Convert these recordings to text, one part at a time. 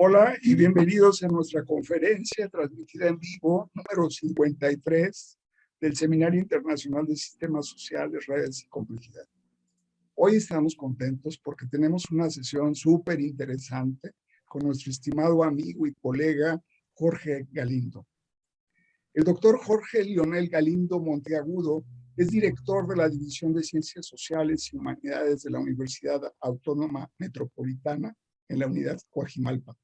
Hola y bienvenidos a nuestra conferencia transmitida en vivo número 53 del Seminario Internacional de Sistemas Sociales, Redes y Complejidad. Hoy estamos contentos porque tenemos una sesión súper interesante con nuestro estimado amigo y colega Jorge Galindo. El doctor Jorge Lionel Galindo Monteagudo es director de la División de Ciencias Sociales y Humanidades de la Universidad Autónoma Metropolitana en la Unidad Coajimalpa.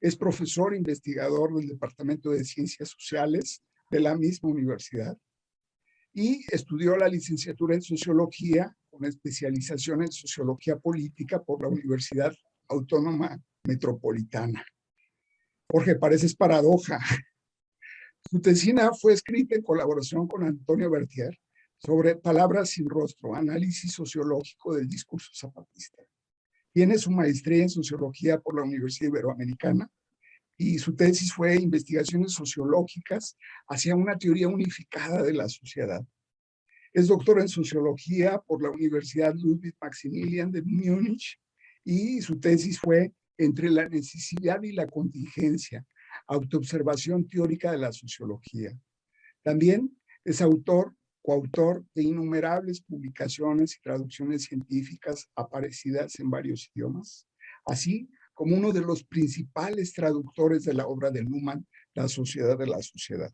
Es profesor investigador del Departamento de Ciencias Sociales de la misma universidad y estudió la licenciatura en Sociología con especialización en Sociología Política por la Universidad Autónoma Metropolitana. Jorge, pareces paradoja. Su tesina fue escrita en colaboración con Antonio Bertier sobre Palabras sin rostro, análisis sociológico del discurso zapatista. Tiene su maestría en Sociología por la Universidad Iberoamericana y su tesis fue Investigaciones sociológicas hacia una teoría unificada de la sociedad. Es doctor en Sociología por la Universidad Ludwig Maximilian de Múnich y su tesis fue Entre la necesidad y la contingencia, autoobservación teórica de la sociología. También es coautor de innumerables publicaciones y traducciones científicas aparecidas en varios idiomas, así como uno de los principales traductores de la obra de Luhmann, La sociedad de la sociedad.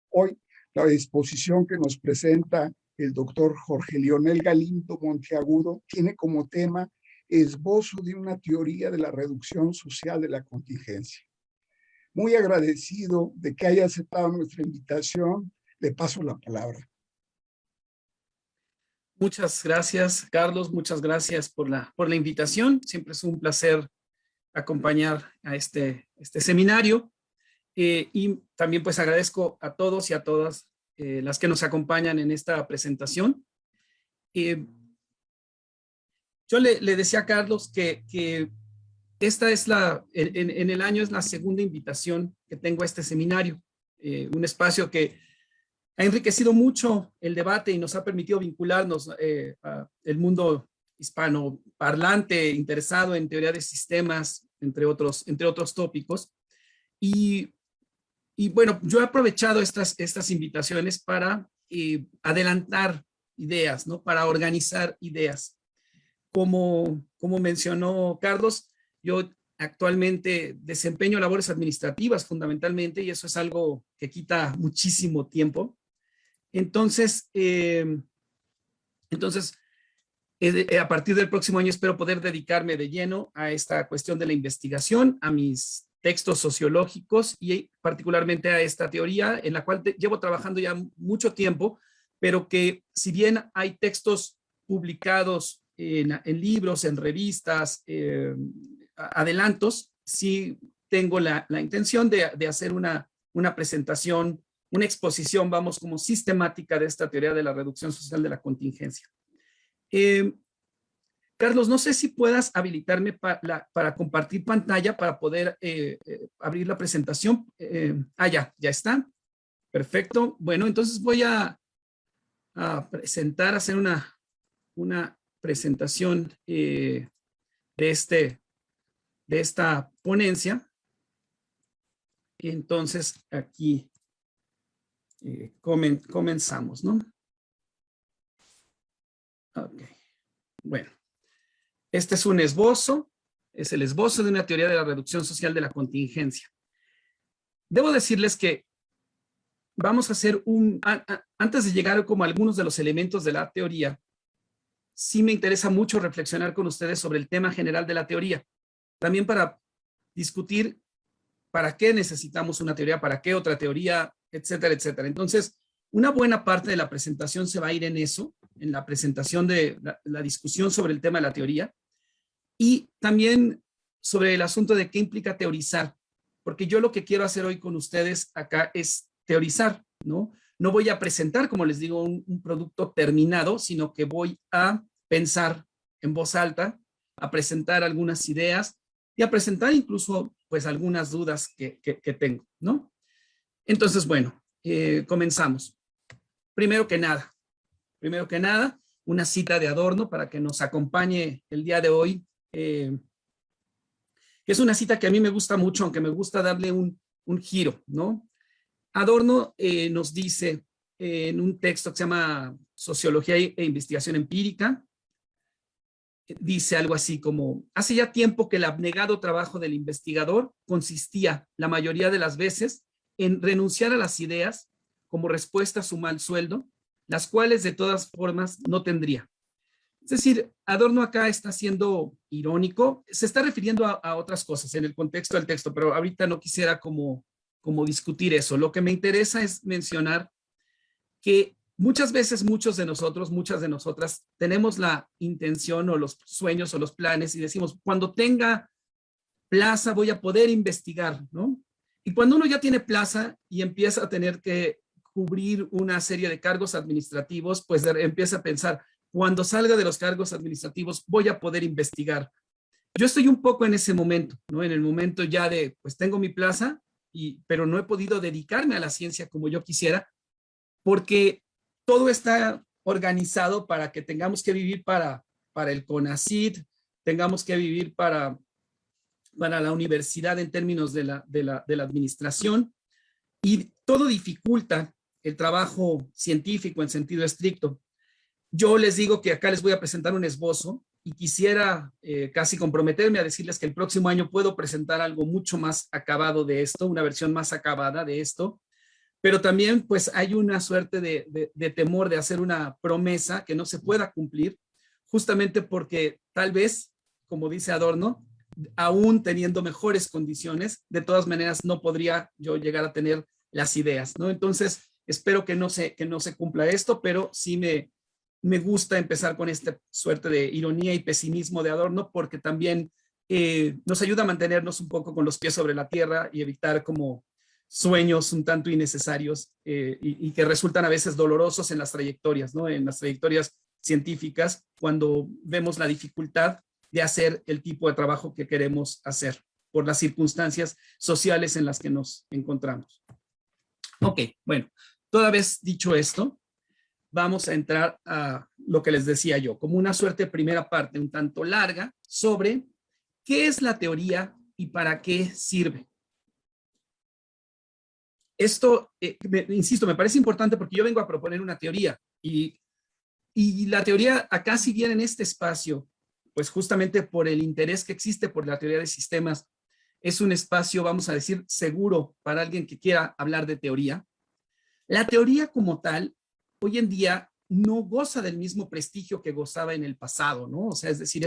Hoy, la exposición que nos presenta el doctor Jorge Lionel Galindo Monteagudo tiene como tema Esbozo de una teoría de la reducción social de la contingencia. Muy agradecido de que haya aceptado nuestra invitación, le paso la palabra. Muchas gracias, Carlos. Muchas gracias por la invitación. Siempre es un placer acompañar a este seminario. Y también pues agradezco a todos y a todas las que nos acompañan en esta presentación. Yo le decía a Carlos que esta es en el año es la segunda invitación que tengo a este seminario. Un espacio que ha enriquecido mucho el debate y nos ha permitido vincularnos al mundo hispanoparlante interesado en teoría de sistemas, entre otros tópicos. Y bueno, yo he aprovechado estas invitaciones para adelantar ideas, ¿no? Para organizar ideas. Como mencionó Carlos, yo actualmente desempeño labores administrativas fundamentalmente y eso es algo que quita muchísimo tiempo. Entonces, a partir del próximo año espero poder dedicarme de lleno a esta cuestión de la investigación, a mis textos sociológicos y particularmente a esta teoría en la cual llevo trabajando ya mucho tiempo, pero que si bien hay textos publicados en libros, en revistas, adelantos, sí tengo la intención de hacer una presentación, una exposición, vamos, como sistemática de esta teoría de la reducción social de la contingencia. Carlos, no sé si puedas habilitarme para compartir pantalla para poder abrir la presentación. Ya está. Perfecto. Bueno, entonces voy a hacer una presentación de esta ponencia. Entonces, aquí comenzamos, ¿no? Ok. Bueno, este es un esbozo, es el esbozo de una teoría de la reducción social de la contingencia. Debo decirles que vamos a hacer antes de llegar como a algunos de los elementos de la teoría, sí me interesa mucho reflexionar con ustedes sobre el tema general de la teoría. También para discutir para qué necesitamos una teoría, para qué otra teoría, etcétera, etcétera. Entonces, una buena parte de la presentación se va a ir en eso, en la presentación de la discusión sobre el tema de la teoría y también sobre el asunto de qué implica teorizar, porque yo lo que quiero hacer hoy con ustedes acá es teorizar, ¿no? No voy a presentar, como les digo, un producto terminado, sino que voy a pensar en voz alta, a presentar algunas ideas y a presentar incluso, pues, algunas dudas que tengo, ¿no? Entonces, bueno, comenzamos. Primero que nada, una cita de Adorno para que nos acompañe el día de hoy. que es una cita que a mí me gusta mucho, aunque me gusta darle un giro, ¿no? Adorno nos dice en un texto que se llama Sociología e Investigación Empírica, dice algo así como: hace ya tiempo que el abnegado trabajo del investigador consistía, la mayoría de las veces, en renunciar a las ideas como respuesta a su mal sueldo, las cuales de todas formas no tendría. Es decir, Adorno acá está siendo irónico, se está refiriendo a otras cosas en el contexto del texto, pero ahorita no quisiera como discutir eso. Lo que me interesa es mencionar que muchas veces muchos de nosotros, muchas de nosotras, tenemos la intención o los sueños o los planes y decimos, cuando tenga plaza voy a poder investigar, ¿no? Y cuando uno ya tiene plaza y empieza a tener que cubrir una serie de cargos administrativos, pues empieza a pensar, cuando salga de los cargos administrativos voy a poder investigar. Yo estoy un poco en ese momento, ¿no? En el momento ya de, pues tengo mi plaza, pero no he podido dedicarme a la ciencia como yo quisiera, porque todo está organizado para que tengamos que vivir para el CONACYT, tengamos que vivir para la universidad en términos de la administración, y todo dificulta el trabajo científico en sentido estricto. Yo les digo que acá les voy a presentar un esbozo y quisiera casi comprometerme a decirles que el próximo año puedo presentar algo mucho más acabado de esto, una versión más acabada de esto, pero también pues hay una suerte de temor de hacer una promesa que no se pueda cumplir, justamente porque tal vez, como dice Adorno, aún teniendo mejores condiciones, de todas maneras no podría yo llegar a tener las ideas, ¿no? Entonces, espero que no se cumpla esto, pero sí me gusta empezar con esta suerte de ironía y pesimismo de Adorno, porque también nos ayuda a mantenernos un poco con los pies sobre la tierra y evitar como sueños un tanto innecesarios y que resultan a veces dolorosos en las trayectorias, ¿no? En las trayectorias científicas, cuando vemos la dificultad de hacer el tipo de trabajo que queremos hacer por las circunstancias sociales en las que nos encontramos. Ok, bueno, toda vez dicho esto, vamos a entrar a lo que les decía yo, como una suerte de primera parte un tanto larga sobre qué es la teoría y para qué sirve. Esto, insisto, me parece importante porque yo vengo a proponer una teoría y la teoría acá, si bien en este espacio, pues justamente por el interés que existe por la teoría de sistemas, es un espacio, vamos a decir, seguro para alguien que quiera hablar de teoría. La teoría como tal, hoy en día no goza del mismo prestigio que gozaba en el pasado, ¿no? O sea, es decir,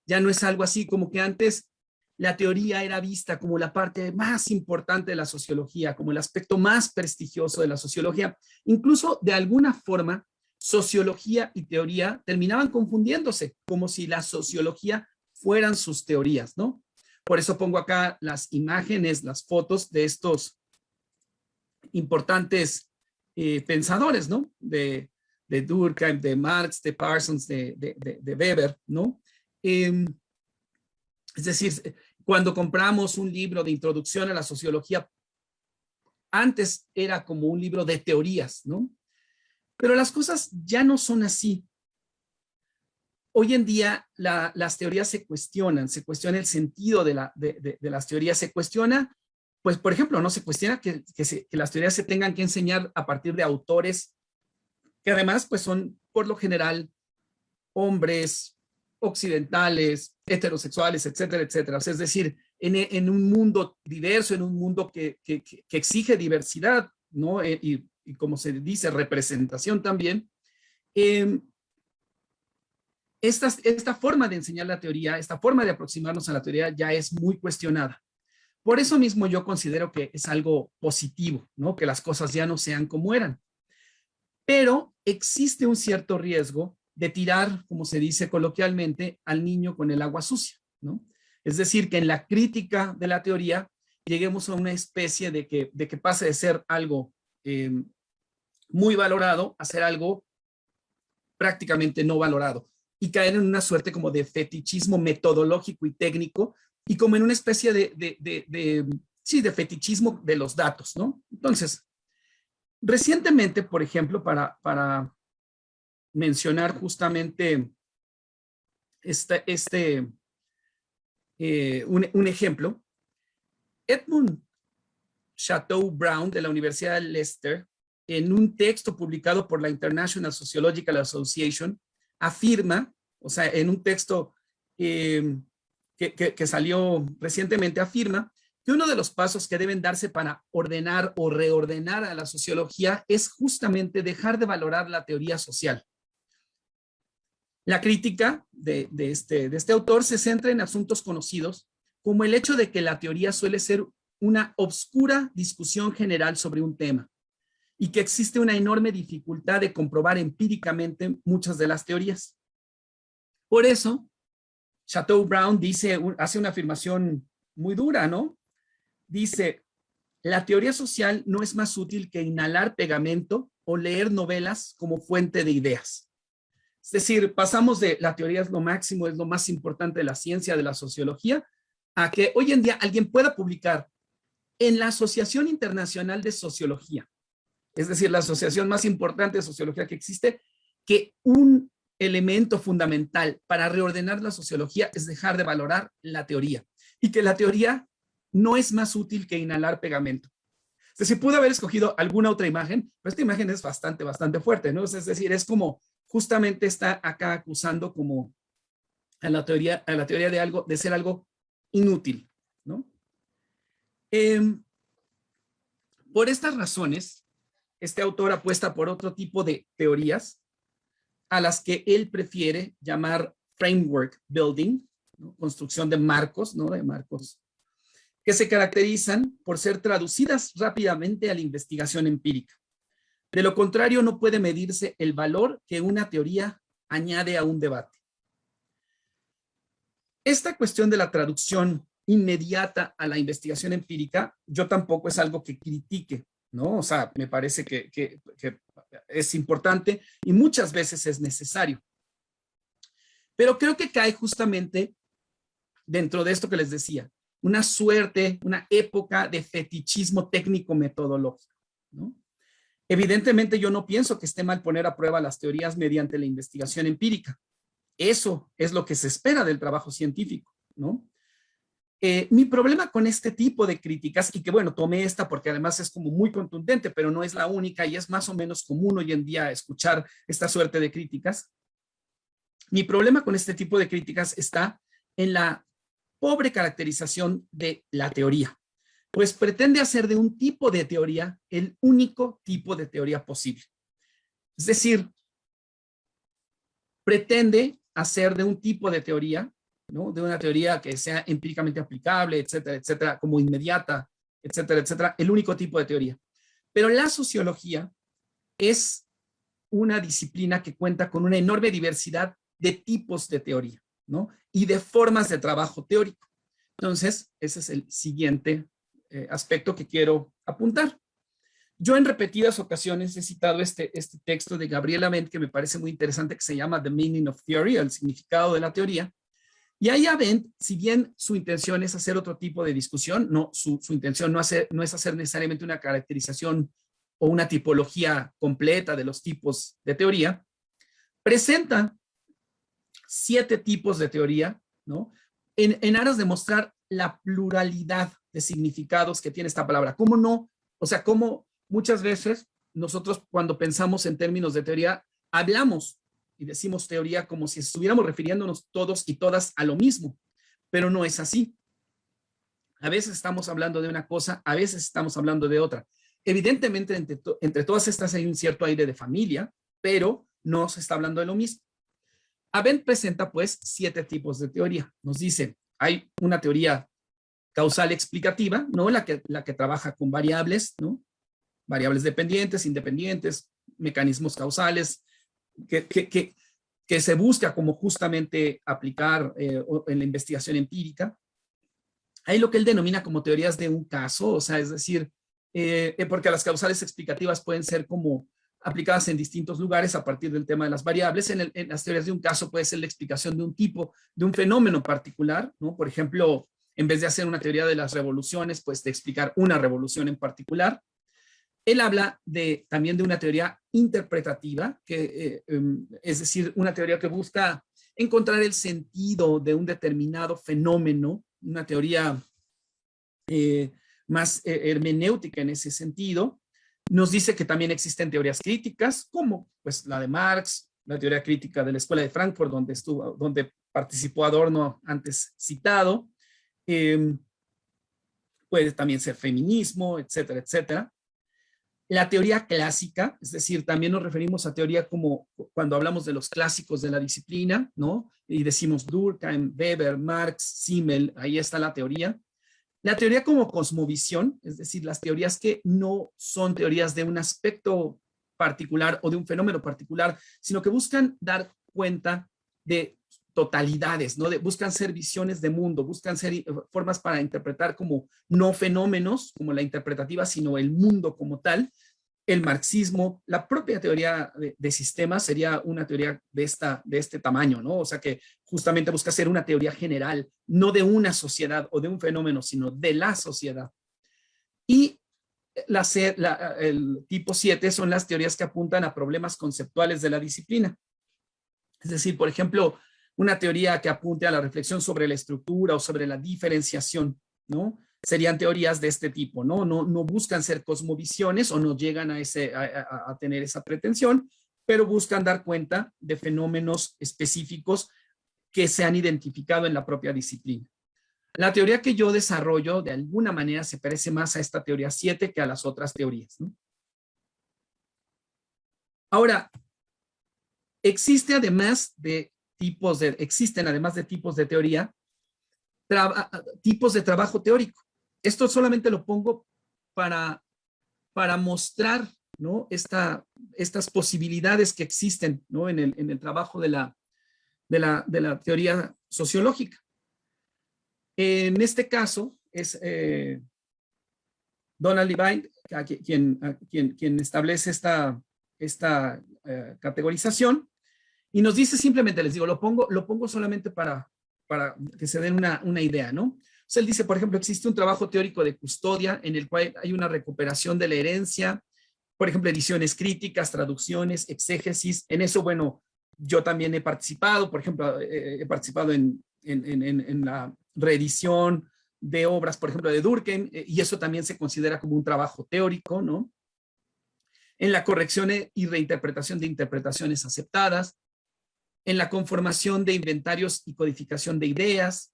ya no es algo así como que antes la teoría era vista como la parte más importante de la sociología, como el aspecto más prestigioso de la sociología. Incluso de alguna forma, sociología y teoría terminaban confundiéndose, como si la sociología fueran sus teorías, ¿no? Por eso pongo acá las imágenes, las fotos de estos importantes pensadores, ¿no? De Durkheim, de Marx, de Parsons, de Weber, ¿no? Es decir, cuando compramos un libro de introducción a la sociología, antes era como un libro de teorías, ¿no? Pero las cosas ya no son así. Hoy en día las teorías se cuestiona el sentido de las teorías, se cuestiona, pues por ejemplo, no se cuestiona que las teorías se tengan que enseñar a partir de autores que además pues son por lo general hombres occidentales, heterosexuales, etcétera, etcétera. O sea, es decir, en un mundo diverso, en un mundo que exige diversidad, ¿no? Y como se dice, representación también. Esta forma de enseñar la teoría, esta forma de aproximarnos a la teoría ya es muy cuestionada. Por eso mismo yo considero que es algo positivo, ¿no? Que las cosas ya no sean como eran. Pero existe un cierto riesgo de tirar, como se dice coloquialmente, al niño con el agua sucia, ¿no? Es decir, que en la crítica de la teoría lleguemos a una especie de que pase de ser algo muy valorado a ser algo prácticamente no valorado y caer en una suerte como de fetichismo metodológico y técnico y como en una especie de fetichismo de los datos, ¿no? Entonces, recientemente, por ejemplo, para mencionar justamente este un ejemplo. Edmund Chateau Brown de la Universidad de Leicester, en un texto publicado por la International Sociological Association, afirma, o sea, en un texto que salió recientemente, afirma que uno de los pasos que deben darse para ordenar o reordenar a la sociología es justamente dejar de valorar la teoría social. La crítica de este autor se centra en asuntos conocidos, como el hecho de que la teoría suele ser una obscura discusión general sobre un tema y que existe una enorme dificultad de comprobar empíricamente muchas de las teorías. Por eso, Chateau Brown hace una afirmación muy dura, ¿no? Dice, la teoría social no es más útil que inhalar pegamento o leer novelas como fuente de ideas. Es decir, pasamos de la teoría es lo máximo, es lo más importante de la ciencia, de la sociología, a que hoy en día alguien pueda publicar en la Asociación Internacional de Sociología, es decir, la asociación más importante de sociología que existe, que un elemento fundamental para reordenar la sociología es dejar de valorar la teoría y que la teoría no es más útil que inhalar pegamento. Es decir, pude haber escogido alguna otra imagen, pero esta imagen es bastante fuerte, ¿no? Es decir, es como justamente está acá acusando como a la teoría de algo, de ser algo inútil, ¿no? Por estas razones, este autor apuesta por otro tipo de teorías a las que él prefiere llamar framework building, ¿no? Construcción de marcos, ¿no? De marcos que se caracterizan por ser traducidas rápidamente a la investigación empírica. De lo contrario, no puede medirse el valor que una teoría añade a un debate. Esta cuestión de la traducción inmediata a la investigación empírica, yo tampoco es algo que critique, ¿no? O sea, me parece que es importante y muchas veces es necesario. Pero creo que cae justamente dentro de esto que les decía, una suerte, una época de fetichismo técnico-metodológico, ¿no? Evidentemente yo no pienso que esté mal poner a prueba las teorías mediante la investigación empírica. Eso es lo que se espera del trabajo científico, ¿no? Mi problema con este tipo de críticas, y que bueno, tomé esta porque además es como muy contundente, pero no es la única y es más o menos común hoy en día escuchar esta suerte de críticas. Mi problema con este tipo de críticas está en la pobre caracterización de la teoría, pues pretende hacer de un tipo de teoría el único tipo de teoría posible. Es decir, pretende hacer de un tipo de teoría, ¿no? De una teoría que sea empíricamente aplicable, etcétera, etcétera, como inmediata, etcétera, etcétera, el único tipo de teoría. Pero la sociología es una disciplina que cuenta con una enorme diversidad de tipos de teoría, ¿no? Y de formas de trabajo teórico. Entonces, ese es el siguiente aspecto que quiero apuntar. Yo en repetidas ocasiones he citado este texto de Gabriela Bent, que me parece muy interesante, que se llama The Meaning of Theory, el significado de la teoría. Y ahí a Bent, si bien su intención es hacer otro tipo de discusión, no, su intención no es hacer necesariamente una caracterización o una tipología completa de los tipos de teoría, presenta 7 tipos de teoría, ¿no? En aras de mostrar la pluralidad de significados que tiene esta palabra. ¿Cómo no? O sea, cómo muchas veces nosotros cuando pensamos en términos de teoría, hablamos y decimos teoría como si estuviéramos refiriéndonos todos y todas a lo mismo, pero no es así. A veces estamos hablando de una cosa, a veces estamos hablando de otra. Evidentemente, entre todas estas hay un cierto aire de familia, pero no se está hablando de lo mismo. Arendt presenta, pues, 7 tipos de teoría. Nos dice, hay una teoría causal explicativa, ¿no? La que trabaja con variables, ¿no? Variables dependientes, independientes, mecanismos causales, que se busca como justamente aplicar en la investigación empírica. Hay lo que él denomina como teorías de un caso, o sea, es decir, porque las causales explicativas pueden ser como aplicadas en distintos lugares a partir del tema de las variables. En las teorías de un caso puede ser la explicación de un tipo, de un fenómeno particular, ¿no? Por ejemplo, en vez de hacer una teoría de las revoluciones, pues de explicar una revolución en particular. Él habla también de una teoría interpretativa, es decir, una teoría que busca encontrar el sentido de un determinado fenómeno teoría más hermenéutica en ese sentido. Nos dice que también existen teorías críticas, como pues la de Marx, la teoría crítica de la Escuela de Frankfurt, donde participó Adorno antes citado. Puede también ser feminismo, etcétera, etcétera. La teoría clásica, es decir, también nos referimos a teoría como cuando hablamos de los clásicos de la disciplina, ¿no? Y decimos Durkheim, Weber, Marx, Simmel, ahí está la teoría. La teoría como cosmovisión, es decir, las teorías que no son teorías de un aspecto particular o de un fenómeno particular, sino que buscan dar cuenta de totalidades, ¿no? Buscan ser visiones de mundo, buscan ser formas para interpretar como no fenómenos, como la interpretativa, sino el mundo como tal. El marxismo, la propia teoría de sistemas sería una teoría de este tamaño, ¿no? O sea que justamente busca ser una teoría general, no de una sociedad o de un fenómeno, sino de la sociedad. Y el tipo 7 son las teorías que apuntan a problemas conceptuales de la disciplina. Es decir, por ejemplo, una teoría que apunte a la reflexión sobre la estructura o sobre la diferenciación, ¿no? Serían teorías de este tipo, ¿no? No buscan ser cosmovisiones o no llegan a tener esa pretensión, pero buscan dar cuenta de fenómenos específicos que se han identificado en la propia disciplina. La teoría que yo desarrollo de alguna manera se parece más a esta teoría 7 que a las otras teorías, ¿no? Ahora, existen además de tipos de teoría, tipos de trabajo teórico. Esto solamente lo pongo para mostrar, ¿no? Estas posibilidades que existen, ¿no? en el trabajo de la teoría sociológica. En este caso es Donald Levine quien establece esta categorización y nos dice simplemente, les digo, lo pongo solamente para que se den una idea, ¿no? O sea, él dice, por ejemplo, existe un trabajo teórico de custodia en el cual hay una recuperación de la herencia, por ejemplo, ediciones críticas, traducciones, exégesis. En eso, bueno, yo también he participado, por ejemplo, he participado en la reedición de obras, por ejemplo, de Durkheim, y eso también se considera como un trabajo teórico, ¿no? En la corrección y reinterpretación de interpretaciones aceptadas, en la conformación de inventarios y codificación de ideas,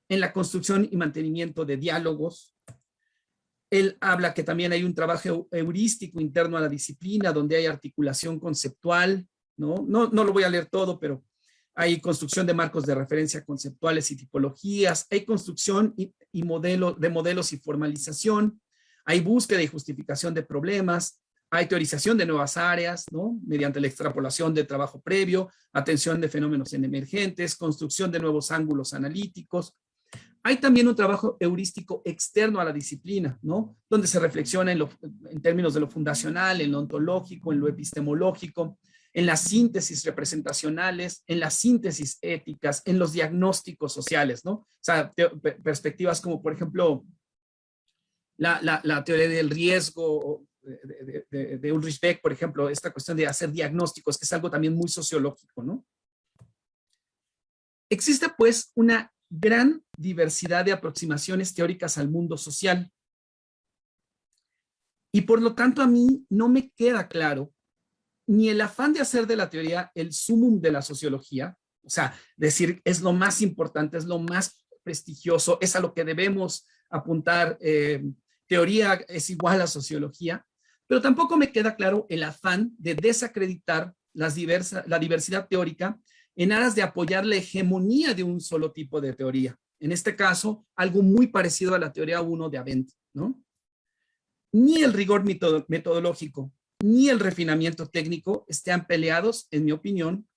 en la construcción y mantenimiento de diálogos. Él habla que también hay un trabajo heurístico interno a la disciplina, donde hay articulación conceptual, ¿no? No lo voy a leer todo, pero hay construcción de marcos de referencia conceptuales y tipologías, hay construcción de modelos y formalización, hay búsqueda y justificación de problemas, hay teorización de nuevas áreas, ¿no? Mediante la extrapolación de trabajo previo, atención de fenómenos emergentes, construcción de nuevos ángulos analíticos. Hay también un trabajo heurístico externo a la disciplina, ¿no? Donde se reflexiona en términos de lo fundacional, en lo ontológico, en lo epistemológico, en las síntesis representacionales, en las síntesis éticas, en los diagnósticos sociales, ¿no? O sea, perspectivas como, por ejemplo, la teoría del riesgo de Ulrich Beck, por ejemplo, esta cuestión de hacer diagnósticos, que es algo también muy sociológico, ¿no? Existe, pues, una gran diversidad de aproximaciones teóricas al mundo social. Y por lo tanto, a mí no me queda claro ni el afán de hacer de la teoría el sumum de la sociología, o sea, decir es lo más importante, es lo más prestigioso, es a lo que debemos apuntar, teoría es igual a sociología, pero tampoco me queda claro el afán de desacreditar la diversidad teórica en aras de apoyar la hegemonía de un solo tipo de teoría. En este caso, algo muy parecido a la teoría 1 de Arendt, ¿no? Ni el rigor metodológico, ni el refinamiento técnico están peleados, en mi opinión,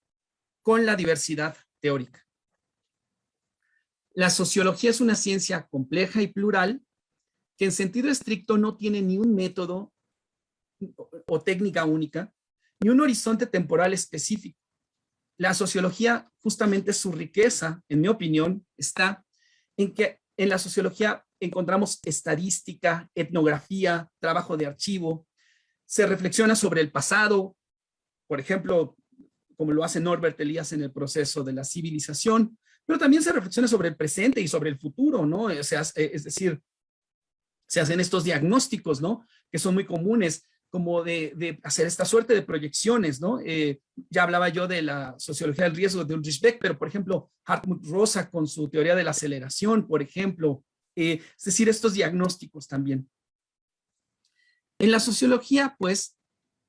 con la diversidad teórica. La sociología es una ciencia compleja y plural que en sentido estricto no tiene ni un método o técnica única, ni un horizonte temporal específico. La sociología, justamente su riqueza, en mi opinión, está en que en la sociología encontramos estadística, etnografía, trabajo de archivo, se reflexiona sobre el pasado, por ejemplo, como lo hace Norbert Elias en el proceso de la civilización, pero también se reflexiona sobre el presente y sobre el futuro, ¿no? O sea, es decir, se hacen estos diagnósticos, ¿no? Que son muy comunes, como de hacer esta suerte de proyecciones, ¿no? Ya hablaba yo de la sociología del riesgo de Ulrich Beck, pero por ejemplo, Hartmut Rosa con su teoría de la aceleración, por ejemplo, es decir, estos diagnósticos también. En la sociología, pues,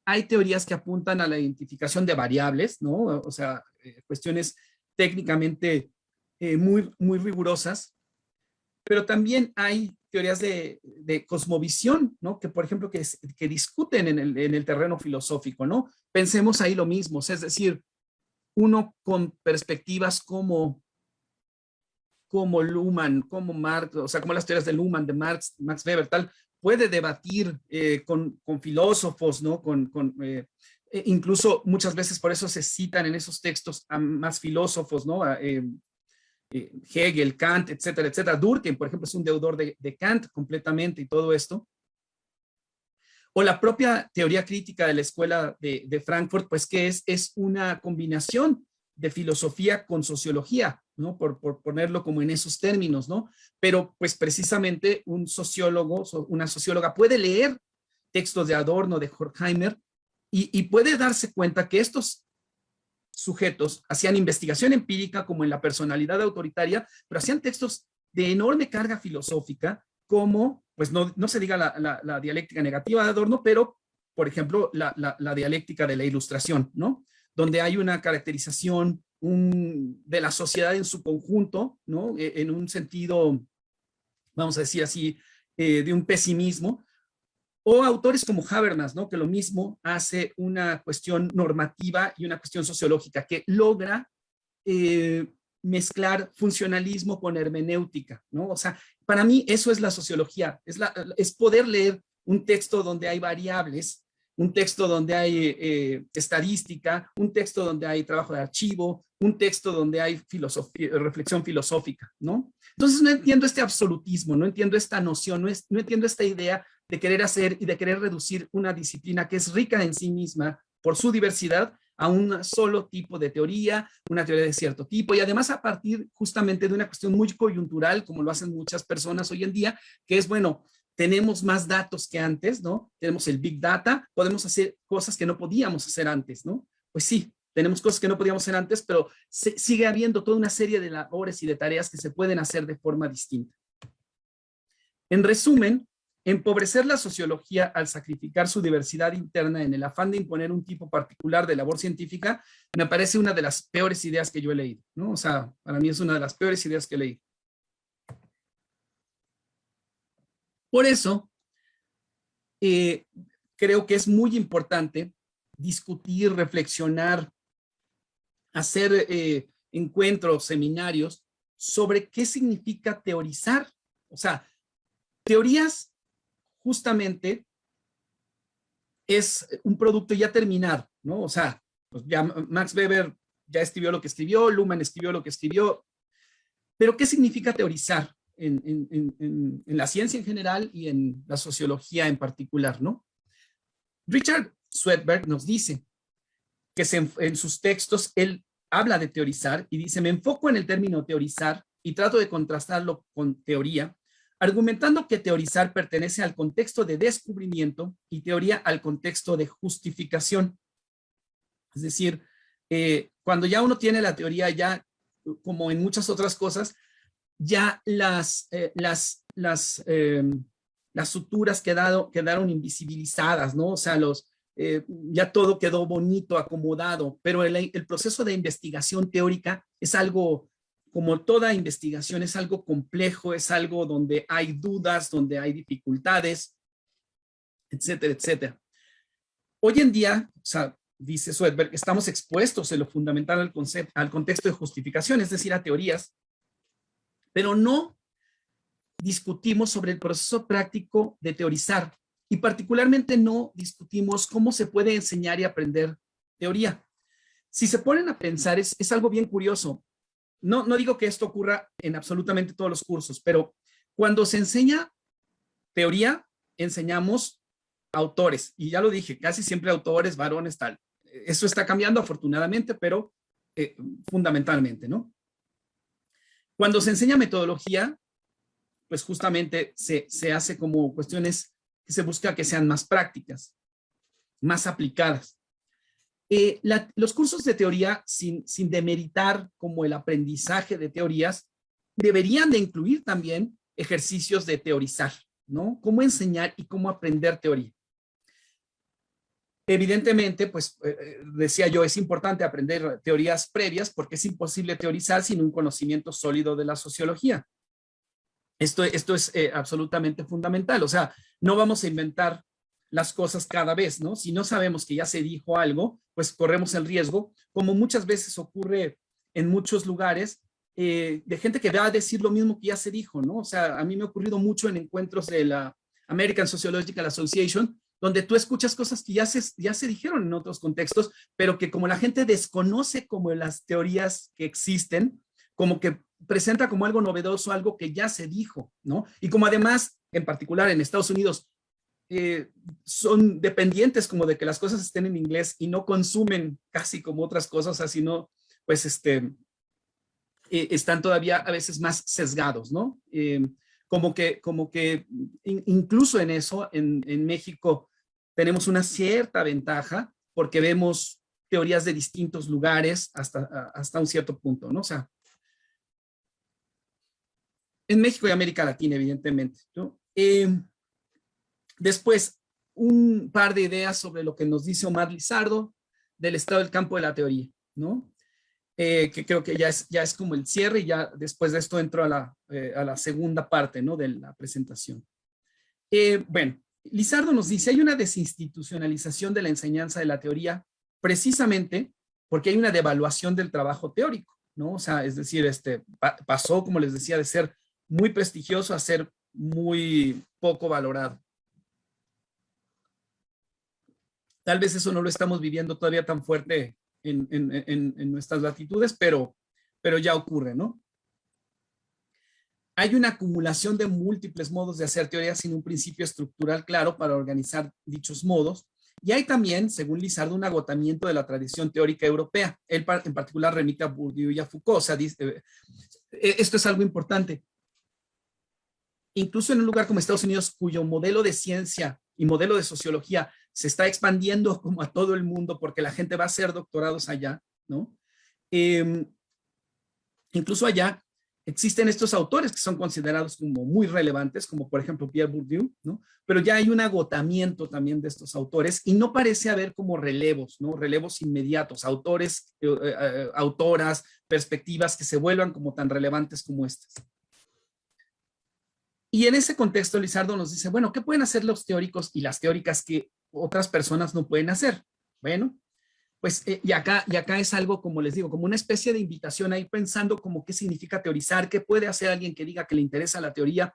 hay teorías que apuntan a la identificación de variables, ¿no? O sea, cuestiones técnicamente muy rigurosas, pero también hay teorías de cosmovisión, ¿no? Que, por ejemplo, que discuten en el terreno filosófico, ¿no? Pensemos ahí lo mismo, es decir, uno con perspectivas como Luhmann, como Marx, o sea, como las teorías de Luhmann, de Marx, Max Weber, tal, puede debatir con filósofos, ¿no? Incluso muchas veces por eso se citan en esos textos a más filósofos, ¿no? Hegel, Kant, etcétera, etcétera. Durkheim, por ejemplo, es un deudor de Kant completamente y todo esto. O la propia teoría crítica de la escuela de Frankfurt, pues que es una combinación de filosofía con sociología, ¿no? Por ponerlo como en esos términos, ¿no? Pero pues precisamente un sociólogo, una socióloga puede leer textos de Adorno, de Horkheimer, y puede darse cuenta que estos sujetos hacían investigación empírica como en la personalidad autoritaria, pero hacían textos de enorme carga filosófica, como, pues no se diga la dialéctica negativa de Adorno, pero, por ejemplo, la dialéctica de la ilustración, ¿no? Donde hay una caracterización de la sociedad en su conjunto, ¿no? En un sentido, vamos a decir así, de un pesimismo, o autores como Habermas, ¿no? Que lo mismo hace una cuestión normativa y una cuestión sociológica que logra mezclar funcionalismo con hermenéutica, ¿no? O sea, para mí eso es la sociología, es poder leer un texto donde hay variables, un texto donde hay estadística, un texto donde hay trabajo de archivo, un texto donde hay reflexión filosófica, ¿no? Entonces no entiendo este absolutismo, no entiendo esta noción, no entiendo esta idea de querer hacer y de querer reducir una disciplina que es rica en sí misma por su diversidad a un solo tipo de teoría, una teoría de cierto tipo, y además a partir justamente de una cuestión muy coyuntural, como lo hacen muchas personas hoy en día, que es, bueno, tenemos más datos que antes, ¿no? Tenemos el Big Data, podemos hacer cosas que no podíamos hacer antes, ¿no? Pues sí, tenemos cosas que no podíamos hacer antes, pero sigue habiendo toda una serie de labores y de tareas que se pueden hacer de forma distinta. En resumen, empobrecer la sociología al sacrificar su diversidad interna en el afán de imponer un tipo particular de labor científica, me parece una de las peores ideas que yo he leído, ¿no? O sea, para mí es una de las peores ideas que he leído. Por eso, creo que es muy importante discutir, reflexionar, hacer encuentros, seminarios sobre qué significa teorizar. O sea, teorías justamente es un producto ya terminado, ¿no? O sea, pues ya Max Weber ya escribió lo que escribió, Luhmann escribió lo que escribió, pero ¿qué significa teorizar en la ciencia en general y en la sociología en particular, ¿no? Richard Swedberg nos dice que en sus textos él habla de teorizar y dice, me enfoco en el término teorizar y trato de contrastarlo con teoría, argumentando que teorizar pertenece al contexto de descubrimiento y teoría al contexto de justificación. Es decir, cuando ya uno tiene la teoría, ya como en muchas otras cosas, ya las suturas quedaron invisibilizadas, ¿no? O sea, ya todo quedó bonito, acomodado, pero el proceso de investigación teórica es algo, como toda investigación, es algo complejo, es algo donde hay dudas, donde hay dificultades, etcétera, etcétera. Hoy en día, o sea, dice Swedberg, estamos expuestos en lo fundamental al contexto de justificación, es decir, a teorías, pero no discutimos sobre el proceso práctico de teorizar y particularmente no discutimos cómo se puede enseñar y aprender teoría. Si se ponen a pensar, es algo bien curioso. No digo que esto ocurra en absolutamente todos los cursos, pero cuando se enseña teoría, enseñamos autores, y ya lo dije, casi siempre autores, varones, tal. Eso está cambiando afortunadamente, pero fundamentalmente, ¿no? Cuando se enseña metodología, pues justamente se hace como cuestiones que se busca que sean más prácticas, más aplicadas. Los cursos de teoría, sin demeritar como el aprendizaje de teorías, deberían de incluir también ejercicios de teorizar, ¿no? Cómo enseñar y cómo aprender teoría. Evidentemente, pues decía yo, es importante aprender teorías previas porque es imposible teorizar sin un conocimiento sólido de la sociología. Esto es absolutamente fundamental. O sea, no vamos a inventar las cosas cada vez, ¿no? Si no sabemos que ya se dijo algo, pues corremos el riesgo, como muchas veces ocurre en muchos lugares, de gente que va a decir lo mismo que ya se dijo, ¿no? O sea, a mí me ha ocurrido mucho en encuentros de la American Sociological Association, donde tú escuchas cosas que ya se dijeron en otros contextos, pero que como la gente desconoce como las teorías que existen, como que presenta como algo novedoso, algo que ya se dijo, ¿no? Y como además, en particular en Estados Unidos, son dependientes como de que las cosas estén en inglés y no consumen casi como otras cosas, así no, pues están todavía a veces más sesgados, ¿no? Como que incluso en eso, en México, tenemos una cierta ventaja porque vemos teorías de distintos lugares hasta un cierto punto, ¿no? O sea, en México y América Latina, evidentemente, ¿no? Después, un par de ideas sobre lo que nos dice Omar Lizardo del estado del campo de la teoría, ¿no? Que creo que ya es como el cierre y ya después de esto entro a la segunda parte, ¿no? De la presentación. Bueno, Lizardo nos dice, hay una desinstitucionalización de la enseñanza de la teoría precisamente porque hay una devaluación del trabajo teórico, ¿no? O sea, es decir, pasó, como les decía, de ser muy prestigioso a ser muy poco valorado. Tal vez eso no lo estamos viviendo todavía tan fuerte en nuestras latitudes, pero ya ocurre, ¿no? Hay una acumulación de múltiples modos de hacer teoría sin un principio estructural claro para organizar dichos modos. Y hay también, según Lizardo, un agotamiento de la tradición teórica europea. Él en particular remite a Bourdieu y a Foucault. O sea, esto es algo importante. Incluso en un lugar como Estados Unidos, cuyo modelo de ciencia y modelo de sociología se está expandiendo como a todo el mundo porque la gente va a hacer doctorados allá, ¿no? Incluso allá existen estos autores que son considerados como muy relevantes, como por ejemplo Pierre Bourdieu, ¿no? Pero ya hay un agotamiento también de estos autores y no parece haber como relevos, ¿no? Relevos inmediatos, autores, autoras, perspectivas que se vuelvan como tan relevantes como estas. Y en ese contexto, Lizardo nos dice, bueno, ¿qué pueden hacer los teóricos y las teóricas que otras personas no pueden hacer? Bueno, pues y acá es algo, como les digo, como una especie de invitación a ir pensando como qué significa teorizar, qué puede hacer alguien que diga que le interesa la teoría,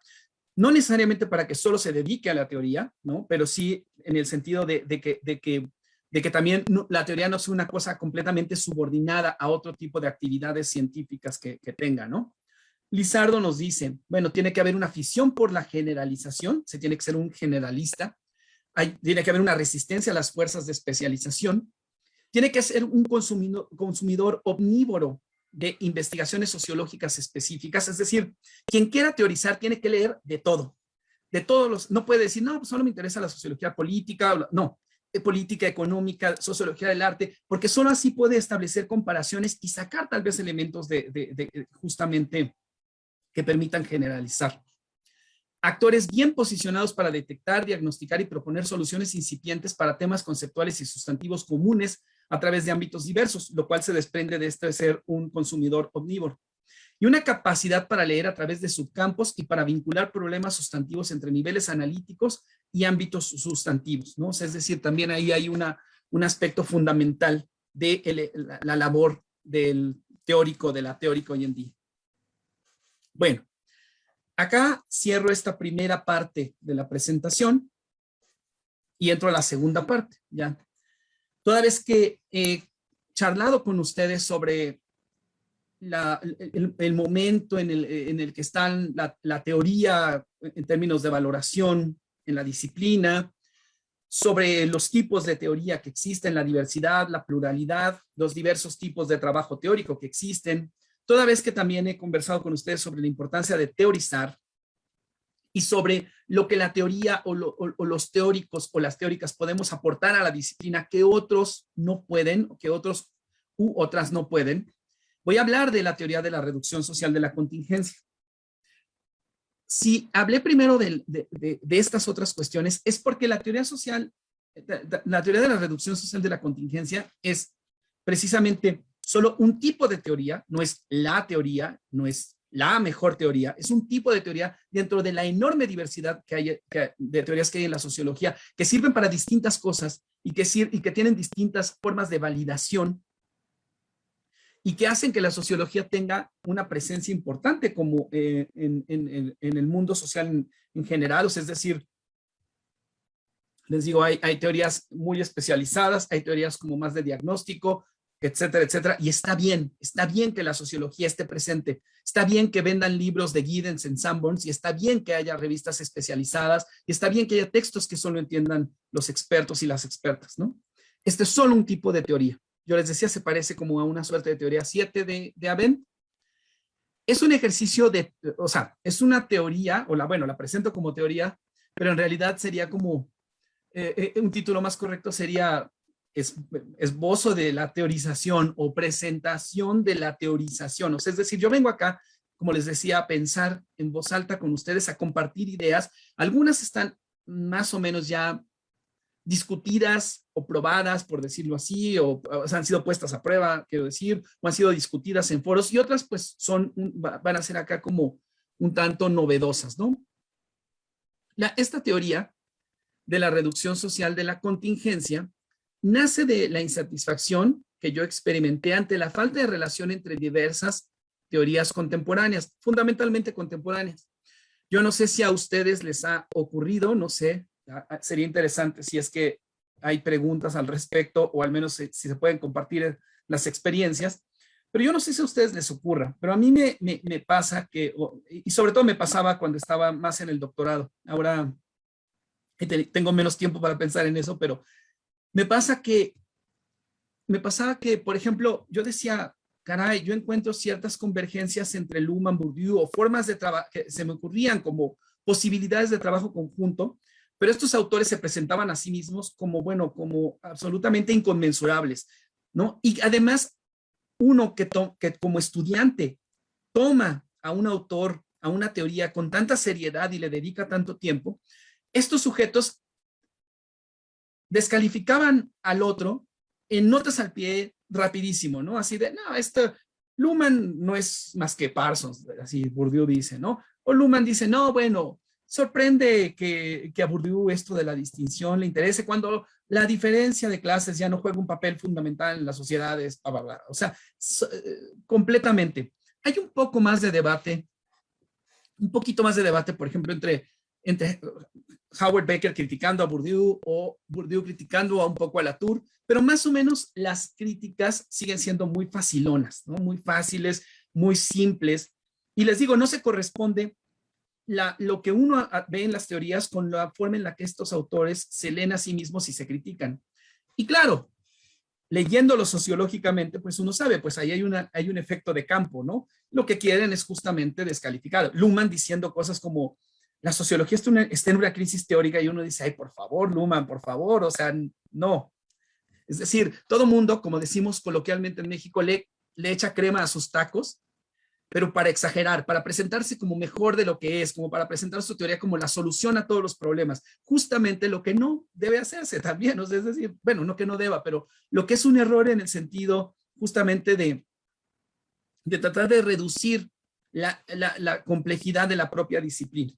no necesariamente para que solo se dedique a la teoría, ¿no? Pero sí en el sentido de que también la teoría no es una cosa completamente subordinada a otro tipo de actividades científicas que tenga, ¿no? Lizardo nos dice, bueno, tiene que haber una afición por la generalización, se tiene que ser un generalista, tiene que haber una resistencia a las fuerzas de especialización, tiene que ser un consumidor omnívoro de investigaciones sociológicas específicas, es decir, quien quiera teorizar tiene que leer de todo, de todos los, no puede decir, no, pues solo me interesa la sociología política, no, política económica, sociología del arte, porque solo así puede establecer comparaciones y sacar tal vez elementos de justamente que permitan generalizar. Actores bien posicionados para detectar, diagnosticar y proponer soluciones incipientes para temas conceptuales y sustantivos comunes a través de ámbitos diversos, lo cual se desprende de esto de ser un consumidor omnívoro. Y una capacidad para leer a través de subcampos y para vincular problemas sustantivos entre niveles analíticos y ámbitos sustantivos, ¿no? O sea, es decir, también ahí hay un aspecto fundamental de la labor del teórico, de la teórica hoy en día. Bueno, acá cierro esta primera parte de la presentación y entro a la segunda parte, ¿ya? Toda vez que he charlado con ustedes sobre el momento en el que está la teoría en términos de valoración en la disciplina, sobre los tipos de teoría que existen, la diversidad, la pluralidad, los diversos tipos de trabajo teórico que existen, toda vez que también he conversado con ustedes sobre la importancia de teorizar y sobre lo que la teoría o los teóricos o las teóricas podemos aportar a la disciplina que otros no pueden, o que otros u otras no pueden, voy a hablar de la teoría de la reducción social de la contingencia. Si hablé primero de estas otras cuestiones, es porque la teoría social, la teoría de la reducción social de la contingencia es precisamente solo un tipo de teoría, no es la teoría, no es la mejor teoría, es un tipo de teoría dentro de la enorme diversidad de teorías que hay en la sociología, que sirven para distintas cosas y que tienen distintas formas de validación y que hacen que la sociología tenga una presencia importante como en el mundo social en general. O sea, es decir, les digo, hay teorías muy especializadas, hay teorías como más de diagnóstico, etcétera, etcétera, y está bien que la sociología esté presente, está bien que vendan libros de Giddens en Sanborns, y está bien que haya revistas especializadas, y está bien que haya textos que solo entiendan los expertos y las expertas, ¿no? Este es solo un tipo de teoría. Yo les decía, se parece como a una suerte de teoría 7 de Arendt. Es un ejercicio o sea, es una teoría, bueno, la presento como teoría, pero en realidad sería como, un título más correcto sería esbozo de la teorización o presentación de la teorización. O sea, es decir, yo vengo acá, como les decía, a pensar en voz alta con ustedes, a compartir ideas. Algunas están más o menos ya discutidas o probadas, por decirlo así, o han sido puestas a prueba, quiero decir, o han sido discutidas en foros, y otras pues van a ser acá como un tanto novedosas, ¿no? Esta teoría de la reducción social de la contingencia nace de la insatisfacción que yo experimenté ante la falta de relación entre diversas teorías contemporáneas, fundamentalmente contemporáneas. Yo no sé si a ustedes les ha ocurrido, no sé, sería interesante si es que hay preguntas al respecto, o al menos si se pueden compartir las experiencias, pero yo no sé si a ustedes les ocurra, pero a mí me pasa que, y sobre todo me pasaba cuando estaba más en el doctorado. Ahora tengo menos tiempo para pensar en eso, pero me pasaba que, por ejemplo, yo decía, caray, yo encuentro ciertas convergencias entre Luhmann, Bourdieu, o formas de trabajo que se me ocurrían como posibilidades de trabajo conjunto, pero estos autores se presentaban a sí mismos como, bueno, como absolutamente inconmensurables, ¿no? Y además, uno que como estudiante toma a un autor, a una teoría con tanta seriedad y le dedica tanto tiempo, estos sujetos descalificaban al otro en notas al pie rapidísimo, ¿no? Así de, no, Luhmann no es más que Parsons, así Bourdieu dice, ¿no? O Luhmann dice, no, bueno, sorprende que a Bourdieu esto de la distinción le interese cuando la diferencia de clases ya no juega un papel fundamental en las sociedades, bla, bla, bla. O sea, completamente. Hay un poco más de debate, un poquito más de debate, por ejemplo, entre Howard Becker criticando a Bourdieu o Bourdieu criticando un poco a Latour, pero más o menos las críticas siguen siendo muy facilonas, ¿no? Muy fáciles, muy simples. Y les digo, no se corresponde lo que uno ve en las teorías con la forma en la que estos autores se leen a sí mismos y se critican. Y claro, leyéndolo sociológicamente, pues uno sabe, pues ahí hay un efecto de campo, ¿no? Lo que quieren es justamente descalificar. Luhmann diciendo cosas como, la sociología está en una crisis teórica, y uno dice, ay, por favor, Luhmann, por favor, o sea, no. Es decir, todo mundo, como decimos coloquialmente en México, le echa crema a sus tacos, pero para exagerar, para presentarse como mejor de lo que es, como para presentar su teoría como la solución a todos los problemas, justamente lo que no debe hacerse también, ¿no? Es decir, bueno, no que no deba, pero lo que es un error en el sentido justamente de tratar de reducir la complejidad de la propia disciplina.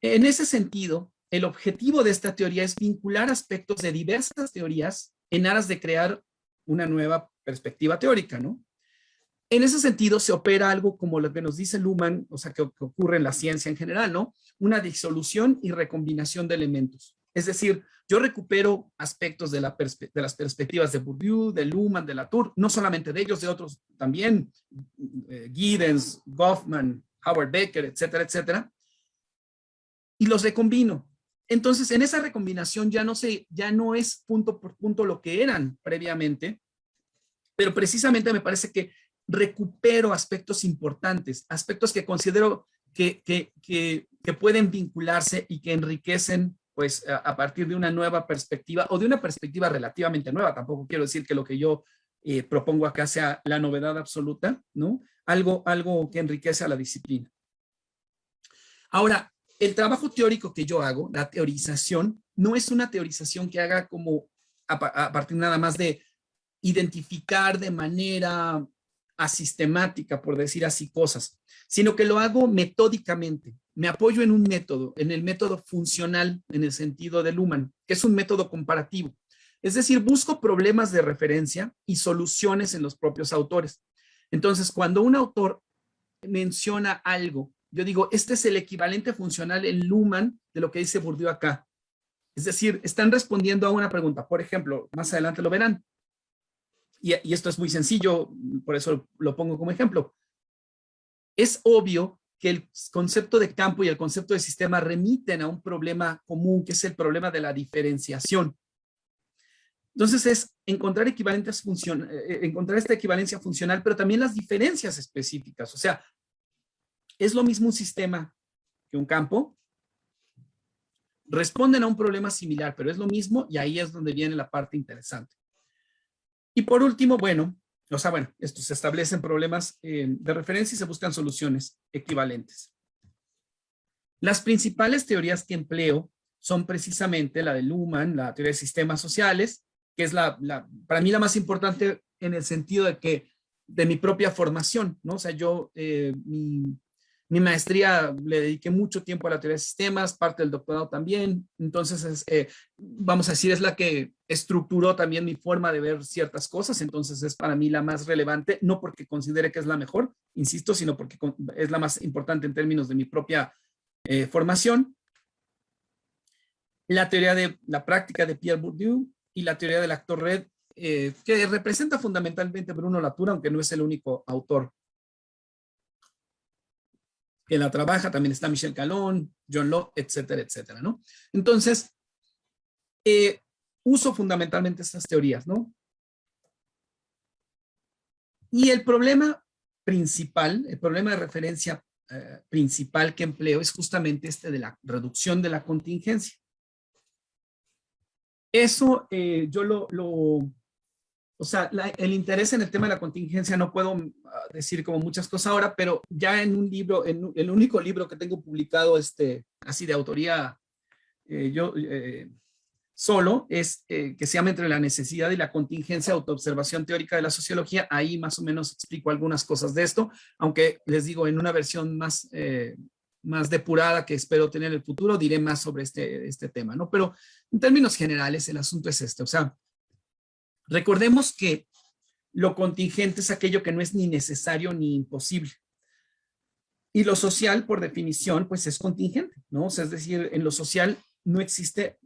En ese sentido, el objetivo de esta teoría es vincular aspectos de diversas teorías en aras de crear una nueva perspectiva teórica, ¿no? En ese sentido, se opera algo como lo que nos dice Luhmann, o sea, que ocurre en la ciencia en general, ¿no? Una disolución y recombinación de elementos. Es decir, yo recupero aspectos de las perspectivas de Bourdieu, de Luhmann, de Latour, no solamente de ellos, de otros también, Giddens, Goffman, Howard Becker, etcétera, etcétera, y los recombino. Entonces, en esa recombinación ya no es punto por punto lo que eran previamente, pero precisamente me parece que recupero aspectos importantes, aspectos que considero que pueden vincularse y que enriquecen pues a partir de una nueva perspectiva o de una perspectiva relativamente nueva. Tampoco quiero decir que lo que yo propongo acá sea la novedad absoluta, ¿no? Algo que enriquece a la disciplina. Ahora, el trabajo teórico que yo hago, la teorización, no es una teorización que haga como a partir nada más de identificar de manera asistemática, por decir así, cosas, sino que lo hago metódicamente. Me apoyo en un método, en el método funcional, en el sentido de Luhmann, que es un método comparativo. Es decir, busco problemas de referencia y soluciones en los propios autores. Entonces, cuando un autor menciona algo, yo digo, este es el equivalente funcional en Luhmann de lo que dice Bourdieu acá. Es decir, están respondiendo a una pregunta. Por ejemplo, más adelante lo verán. Y esto es muy sencillo, por eso lo pongo como ejemplo. Es obvio que el concepto de campo y el concepto de sistema remiten a un problema común, que es el problema de la diferenciación. Entonces es encontrar encontrar esta equivalencia funcional, pero también las diferencias específicas. O sea, es lo mismo un sistema que un campo. Responden a un problema similar, pero es lo mismo, y ahí es donde viene la parte interesante. Y por último, estos se establecen problemas de referencia y se buscan soluciones equivalentes. Las principales teorías que empleo son precisamente la de Luhmann, la teoría de sistemas sociales, que es para mí la más importante en el sentido de mi propia formación, ¿no? O sea, yo, mi maestría le dediqué mucho tiempo a la teoría de sistemas, parte del doctorado también. Entonces, vamos a decir, es la que estructuró también mi forma de ver ciertas cosas. Entonces, es para mí la más relevante, no porque considere que es la mejor, insisto, sino porque es la más importante en términos de mi propia formación. La teoría de la práctica de Pierre Bourdieu y la teoría del actor red, que representa fundamentalmente Bruno Latour, aunque no es el único autor que la trabaja. También está Michel Calón, John Locke, etcétera, etcétera, ¿no? Entonces, uso fundamentalmente estas teorías, ¿no? Y el problema principal, el problema de referencia principal que empleo es justamente este de la reducción de la contingencia. Eso yo o sea, el interés en el tema de la contingencia no puedo decir como muchas cosas ahora, pero ya en un libro, el único libro que tengo publicado así de autoría solo es que se llama Entre la necesidad y la contingencia, autoobservación teórica de la sociología. Ahí más o menos explico algunas cosas de esto, aunque les digo en una versión más depurada que espero tener en el futuro, diré más sobre este tema, ¿no? Pero en términos generales el asunto es este, o sea, recordemos que lo contingente es aquello que no es ni necesario ni imposible. Y lo social, por definición, pues es contingente, ¿no? O sea, es decir, en lo social no existe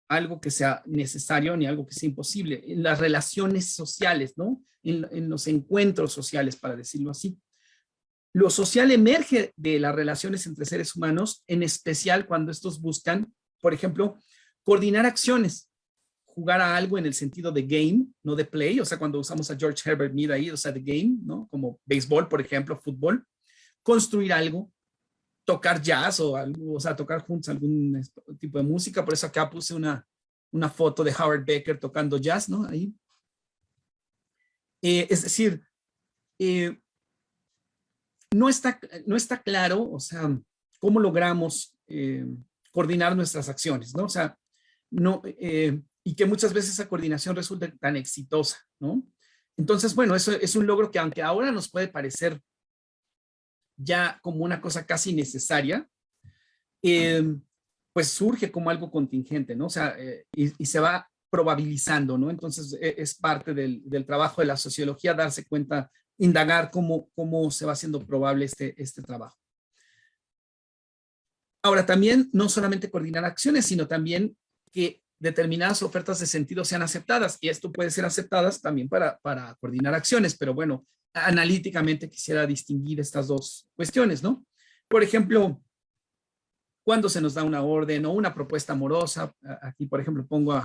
algo que sea necesario ni algo que sea imposible. En las relaciones sociales, ¿no? En los encuentros sociales, para decirlo así. Lo social emerge de las relaciones entre seres humanos, en especial cuando estos buscan, por ejemplo, coordinar acciones, jugar a algo en el sentido de game, no de play. O sea, cuando usamos a George Herbert Mead ahí, o sea, de game, ¿no? Como béisbol, por ejemplo, fútbol. Construir algo, tocar jazz o sea, tocar juntos algún tipo de música. Por eso acá puse una foto de Howard Becker tocando jazz, ¿no? Ahí. Es decir, no está claro, o sea, cómo logramos coordinar nuestras acciones, ¿no? O sea, no, y que muchas veces esa coordinación resulta tan exitosa, ¿no? Entonces, bueno, eso es un logro que aunque ahora nos puede parecer ya como una cosa casi necesaria, pues surge como algo contingente, ¿no? O sea, y se va probabilizando, ¿no? Entonces es parte del trabajo de la sociología darse cuenta, indagar cómo se va haciendo probable este trabajo. Ahora, también no solamente coordinar acciones, sino también que determinadas ofertas de sentido sean aceptadas, y esto puede ser aceptadas también para coordinar acciones, pero bueno, analíticamente quisiera distinguir estas dos cuestiones, ¿no? Por ejemplo, cuando se nos da una orden o una propuesta amorosa, aquí por ejemplo pongo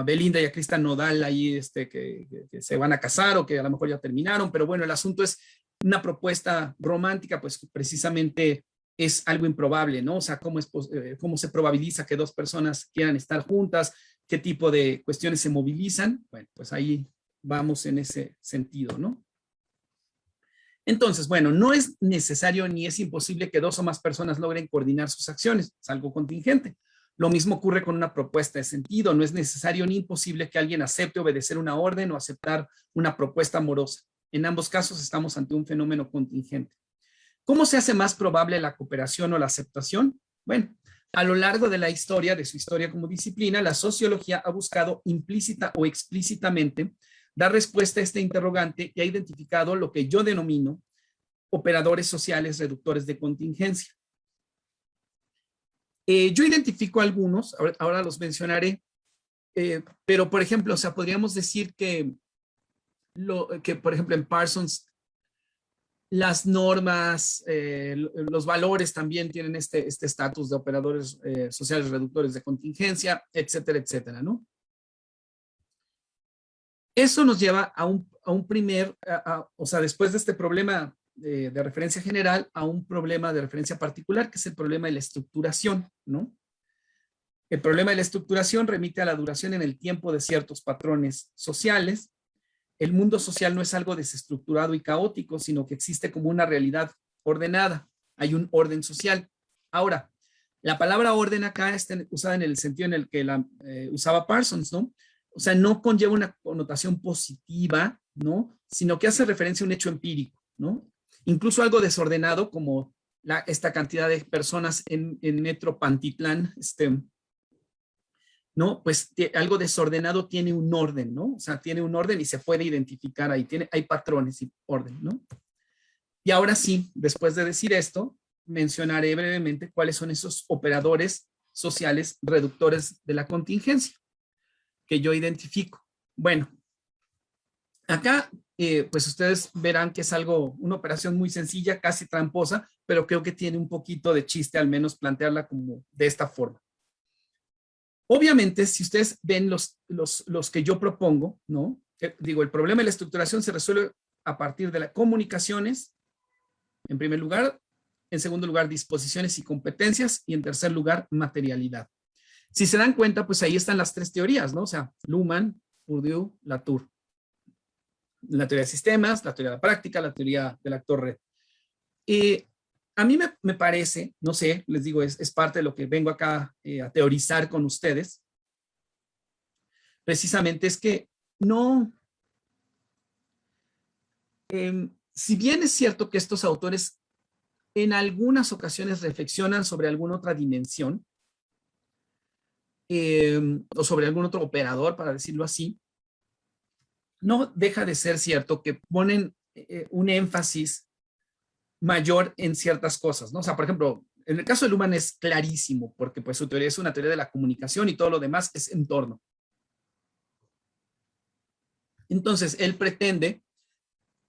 Belinda y a Cristian Nodal ahí que se van a casar o que a lo mejor ya terminaron, pero bueno, el asunto es una propuesta romántica, pues precisamente es algo improbable, ¿no? O sea, cómo se probabiliza que dos personas quieran estar juntas, qué tipo de cuestiones se movilizan. Bueno, pues ahí vamos en ese sentido, ¿no? Entonces, bueno, no es necesario ni es imposible que dos o más personas logren coordinar sus acciones, es algo contingente. Lo mismo ocurre con una propuesta de sentido, no es necesario ni imposible que alguien acepte obedecer una orden o aceptar una propuesta amorosa. En ambos casos estamos ante un fenómeno contingente. ¿Cómo se hace más probable la cooperación o la aceptación? Bueno, a lo largo de la historia, de su historia como disciplina, la sociología ha buscado implícita o explícitamente dar respuesta a este interrogante y ha identificado lo que yo denomino operadores sociales reductores de contingencia. Yo identifico algunos, ahora los mencionaré, pero por ejemplo, o sea, podríamos decir que por ejemplo en Parsons las normas, los valores también tienen este estatus de operadores sociales reductores de contingencia, etcétera, etcétera, ¿no? Eso nos lleva a un primer, o sea, después de este problema de referencia general, a un problema de referencia particular, que es el problema de la estructuración, ¿no? El problema de la estructuración remite a la duración en el tiempo de ciertos patrones sociales. El mundo social no es algo desestructurado y caótico, sino que existe como una realidad ordenada. Hay un orden social. Ahora, la palabra orden acá está usada en el sentido en el que la usaba Parsons, ¿no? O sea, no conlleva una connotación positiva, ¿no? Sino que hace referencia a un hecho empírico, ¿no? Incluso algo desordenado como esta cantidad de personas en Metro Pantitlán, ¿no? Pues algo desordenado tiene un orden, ¿no? O sea, tiene un orden y se puede identificar ahí, hay patrones y orden, ¿no? Y ahora sí, después de decir esto, mencionaré brevemente cuáles son esos operadores sociales reductores de la contingencia que yo identifico. Bueno, acá, pues ustedes verán que es una operación muy sencilla, casi tramposa, pero creo que tiene un poquito de chiste, al menos plantearla como de esta forma. Obviamente, si ustedes ven los que yo propongo, ¿no? Digo, el problema de la estructuración se resuelve a partir de las comunicaciones, en primer lugar, en segundo lugar, disposiciones y competencias, y en tercer lugar, materialidad. Si se dan cuenta, pues ahí están las tres teorías, ¿no? O sea, Luhmann, Bourdieu, Latour. La teoría de sistemas, la teoría de la práctica, la teoría del actor red. A mí me parece, no sé, les digo, es parte de lo que vengo acá a teorizar con ustedes, precisamente es que no, si bien es cierto que estos autores en algunas ocasiones reflexionan sobre alguna otra dimensión, o sobre algún otro operador, para decirlo así, no deja de ser cierto que ponen un énfasis mayor en ciertas cosas, ¿no? O sea, por ejemplo, en el caso de Luhmann es clarísimo, porque pues su teoría es una teoría de la comunicación y todo lo demás es entorno. Entonces, él pretende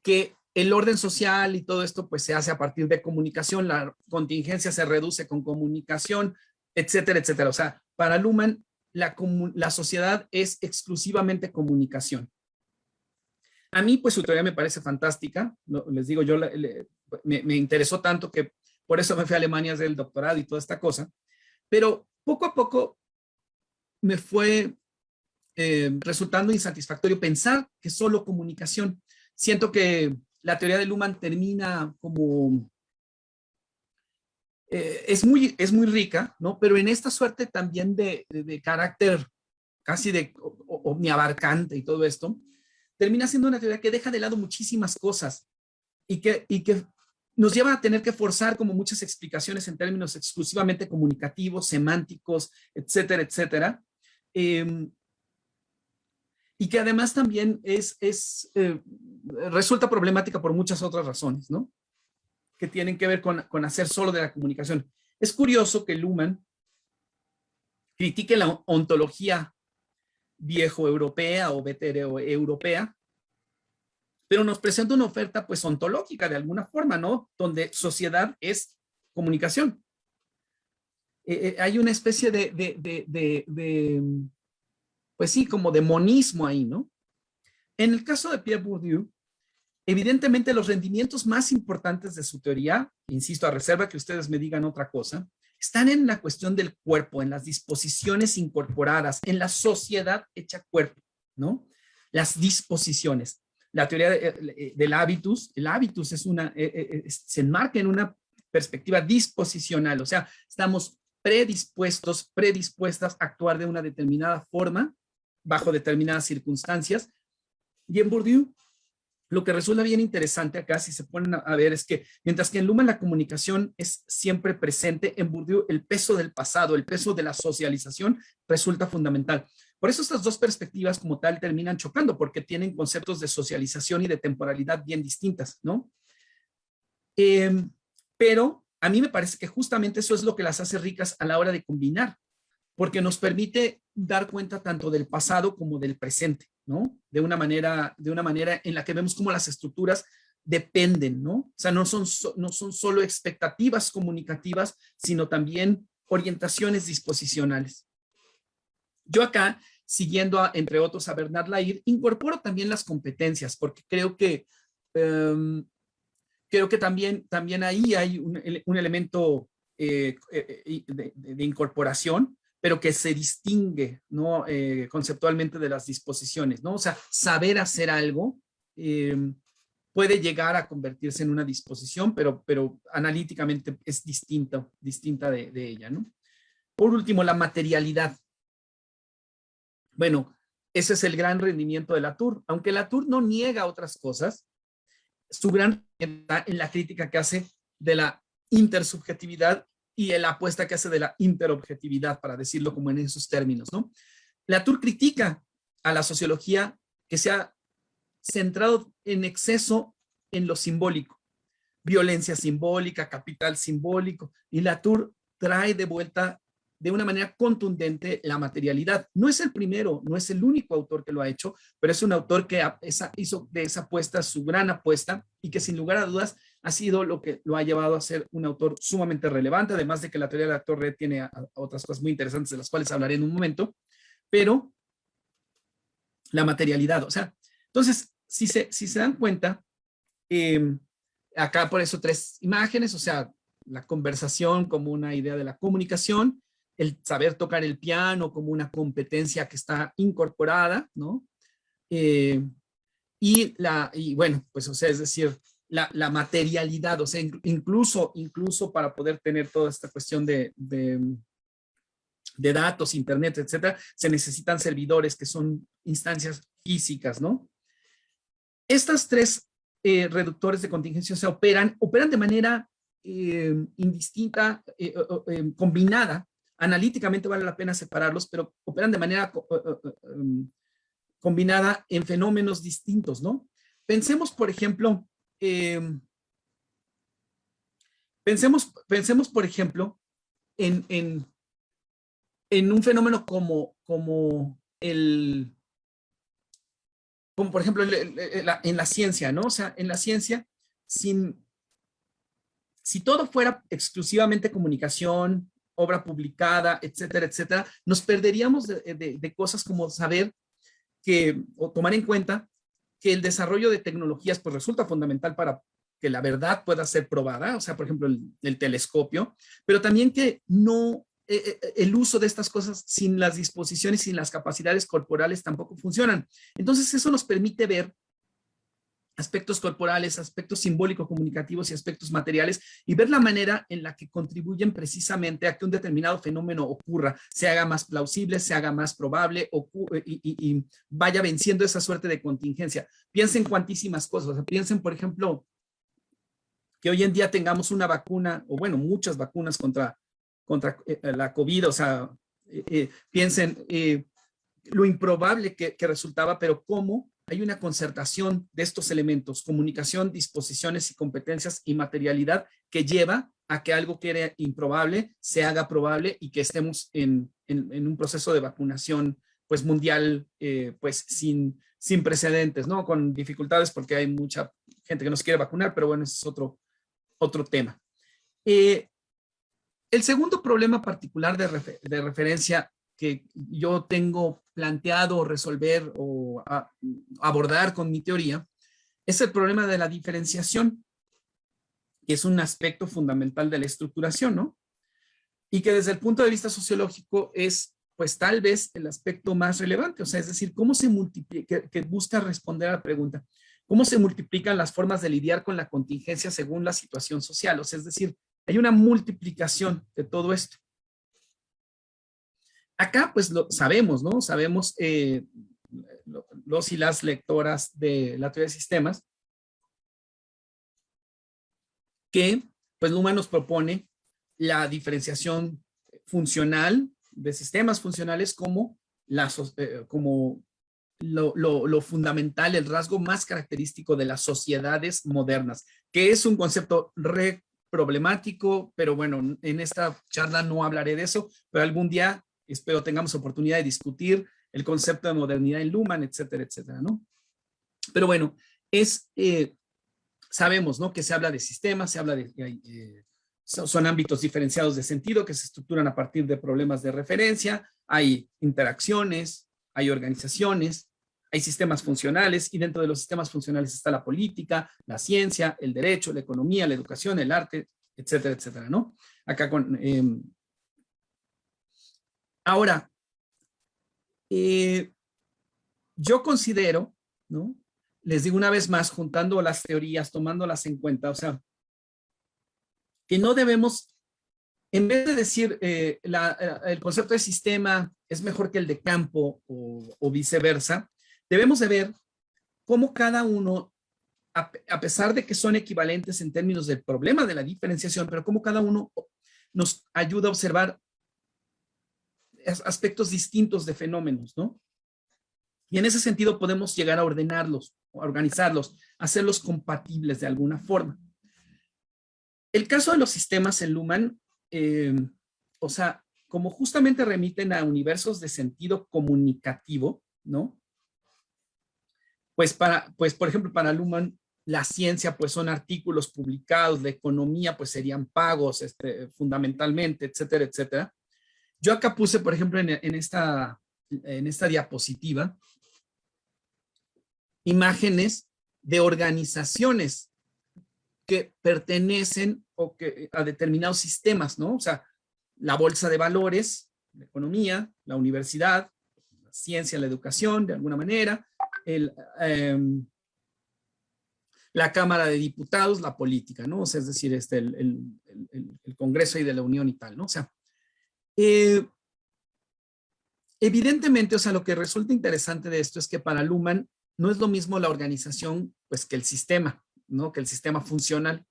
que el orden social y todo esto pues se hace a partir de comunicación, la contingencia se reduce con comunicación, etcétera, etcétera. O sea, para Luhmann la sociedad es exclusivamente comunicación. A mí pues su teoría me parece fantástica, les digo, yo me interesó tanto que por eso me fui a Alemania a hacer el doctorado y toda esta cosa, pero poco a poco me fue resultando insatisfactorio pensar que solo comunicación. Siento que la teoría de Luhmann termina como es muy rica, ¿no? Pero en esta suerte también de carácter casi de omniabarcante y todo esto, termina siendo una teoría que deja de lado muchísimas cosas y que nos lleva a tener que forzar como muchas explicaciones en términos exclusivamente comunicativos, semánticos, etcétera, etcétera. Y que además también resulta problemática por muchas otras razones, ¿no? Que tienen que ver con hacer solo de la comunicación. Es curioso que Luhmann critique la ontología viejo-europea o vetero-europea, pero nos presenta una oferta pues ontológica de alguna forma, ¿no? Donde sociedad es comunicación. Hay una especie de pues sí, como de monismo ahí, ¿no? En el caso de Pierre Bourdieu, evidentemente los rendimientos más importantes de su teoría, insisto, a reserva que ustedes me digan otra cosa, están en la cuestión del cuerpo, en las disposiciones incorporadas, en la sociedad hecha cuerpo, ¿no? Las disposiciones. La teoría del hábitus, el hábitus es se enmarca en una perspectiva disposicional, o sea, estamos predispuestas a actuar de una determinada forma, bajo determinadas circunstancias. Y en Bourdieu, lo que resulta bien interesante acá, si se ponen a ver, es que mientras que en Luhmann la comunicación es siempre presente, en Bourdieu el peso del pasado, el peso de la socialización resulta fundamental. Por eso estas dos perspectivas como tal terminan chocando, porque tienen conceptos de socialización y de temporalidad bien distintas, ¿no? Pero a mí me parece que justamente eso es lo que las hace ricas a la hora de combinar, porque nos permite dar cuenta tanto del pasado como del presente, ¿no? De una manera en la que vemos cómo las estructuras dependen, ¿no? O sea, no son solo expectativas comunicativas, sino también orientaciones disposicionales. Yo acá, siguiendo entre otros a Bernard Lahire, incorporo también las competencias, porque creo que también ahí hay un elemento de incorporación, pero que se distingue, ¿no? Conceptualmente de las disposiciones, ¿no? O sea, saber hacer algo puede llegar a convertirse en una disposición, pero analíticamente es distinta de ella, ¿no? Por último, la materialidad. Bueno, ese es el gran rendimiento de Latour. Aunque Latour no niega otras cosas, su gran está en la crítica que hace de la intersubjetividad y en la apuesta que hace de la interobjetividad, para decirlo como en esos términos, ¿no? Latour critica a la sociología que se ha centrado en exceso en lo simbólico, violencia simbólica, capital simbólico, y Latour trae de vuelta de una manera contundente la materialidad. No es el primero, no es el único autor que lo ha hecho, pero es un autor que hizo de esa apuesta su gran apuesta y que sin lugar a dudas ha sido lo que lo ha llevado a ser un autor sumamente relevante, además de que la teoría del actor red tiene otras cosas muy interesantes de las cuales hablaré en un momento, pero la materialidad, o sea, entonces, si se dan cuenta, acá por eso 3 imágenes, o sea, la conversación como una idea de la comunicación, el saber tocar el piano como una competencia que está incorporada, ¿no? Y bueno, pues, o sea, es decir, la materialidad, o sea, incluso para poder tener toda esta cuestión de datos, internet, etcétera, se necesitan servidores que son instancias físicas, ¿no? Estas 3 reductores de contingencia, o sea, operan de manera indistinta, combinada. Analíticamente vale la pena separarlos, pero operan de manera combinada en fenómenos distintos, ¿no? Pensemos, por ejemplo, por ejemplo, en un fenómeno como por ejemplo en la ciencia, ¿no? O sea, en la ciencia, si todo fuera exclusivamente comunicación, obra publicada, etcétera, etcétera, nos perderíamos de cosas como saber o tomar en cuenta que el desarrollo de tecnologías pues resulta fundamental para que la verdad pueda ser probada, o sea, por ejemplo, el telescopio, pero también que no, el uso de estas cosas sin las disposiciones, sin las capacidades corporales tampoco funcionan. Entonces eso nos permite ver aspectos corporales, aspectos simbólico-comunicativos y aspectos materiales, y ver la manera en la que contribuyen precisamente a que un determinado fenómeno ocurra, se haga más plausible, se haga más probable, y vaya venciendo esa suerte de contingencia. Piensen cuantísimas cosas. O sea, piensen, por ejemplo, que hoy en día tengamos una vacuna, o bueno, muchas vacunas contra la COVID, o sea, piensen lo improbable que resultaba, pero cómo hay una concertación de estos elementos, comunicación, disposiciones y competencias y materialidad, que lleva a que algo que era improbable se haga probable y que estemos en un proceso de vacunación pues mundial, pues sin precedentes, ¿no? Con dificultades porque hay mucha gente que nos quiere vacunar, pero bueno, ese es otro tema. El segundo problema particular de referencia que yo tengo planteado resolver o abordar con mi teoría es el problema de la diferenciación, que es un aspecto fundamental de la estructuración, ¿no? Y que desde el punto de vista sociológico es, pues tal vez el aspecto más relevante, o sea, es decir, cómo se multiplica, que busca responder a la pregunta, cómo se multiplican las formas de lidiar con la contingencia según la situación social, o sea, es decir, hay una multiplicación de todo esto. Acá, pues lo sabemos, ¿no? Sabemos los y las lectoras de la teoría de sistemas que, pues, Luhmann nos propone la diferenciación funcional de sistemas funcionales como, como lo fundamental, el rasgo más característico de las sociedades modernas, que es un concepto problemático, pero bueno, en esta charla no hablaré de eso, pero algún día espero tengamos oportunidad de discutir el concepto de modernidad en Luhmann, etcétera, etcétera, ¿no? Pero bueno, sabemos, ¿no? Que se habla de sistemas, se habla de son ámbitos diferenciados de sentido que se estructuran a partir de problemas de referencia, hay interacciones, hay organizaciones, hay sistemas funcionales, y dentro de los sistemas funcionales está la política, la ciencia, el derecho, la economía, la educación, el arte, etcétera, etcétera, ¿no? Acá con... ahora, yo considero, ¿no? Les digo una vez más, juntando las teorías, tomándolas en cuenta, o sea, que no debemos, en vez de decir el concepto de sistema es mejor que el de campo o viceversa, debemos de ver cómo cada uno, a pesar de que son equivalentes en términos del problema de la diferenciación, pero cómo cada uno nos ayuda a observar aspectos distintos de fenómenos, ¿no? Y en ese sentido podemos llegar a ordenarlos, a organizarlos, a hacerlos compatibles de alguna forma. El caso de los sistemas en Luhmann, o sea, como justamente remiten a universos de sentido comunicativo, ¿no? Pues por ejemplo, para Luhmann, la ciencia pues son artículos publicados, la economía pues serían pagos fundamentalmente, etcétera, etcétera. Yo acá puse, por ejemplo, en esta diapositiva, imágenes de organizaciones que pertenecen a determinados sistemas, ¿no? O sea, la bolsa de valores, la economía, la universidad, la ciencia, la educación, de alguna manera, la Cámara de Diputados, la política, ¿no? O sea, es decir, el Congreso y de la Unión y tal, ¿no? O sea, evidentemente, o sea, lo que resulta interesante de esto es que para Luhmann no es lo mismo la organización, pues, que el sistema, ¿no? Que el sistema funcional.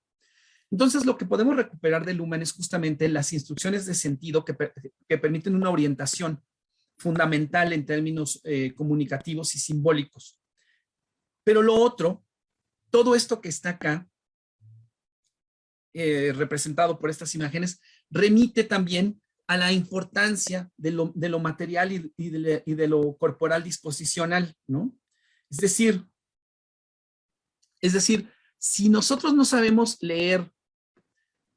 Entonces, lo que podemos recuperar de Luhmann es justamente las instrucciones de sentido que permiten una orientación fundamental en términos comunicativos y simbólicos. Pero lo otro, todo esto que está acá, representado por estas imágenes, remite también a la importancia de lo material y de lo corporal disposicional, ¿no? Es decir, si nosotros no sabemos leer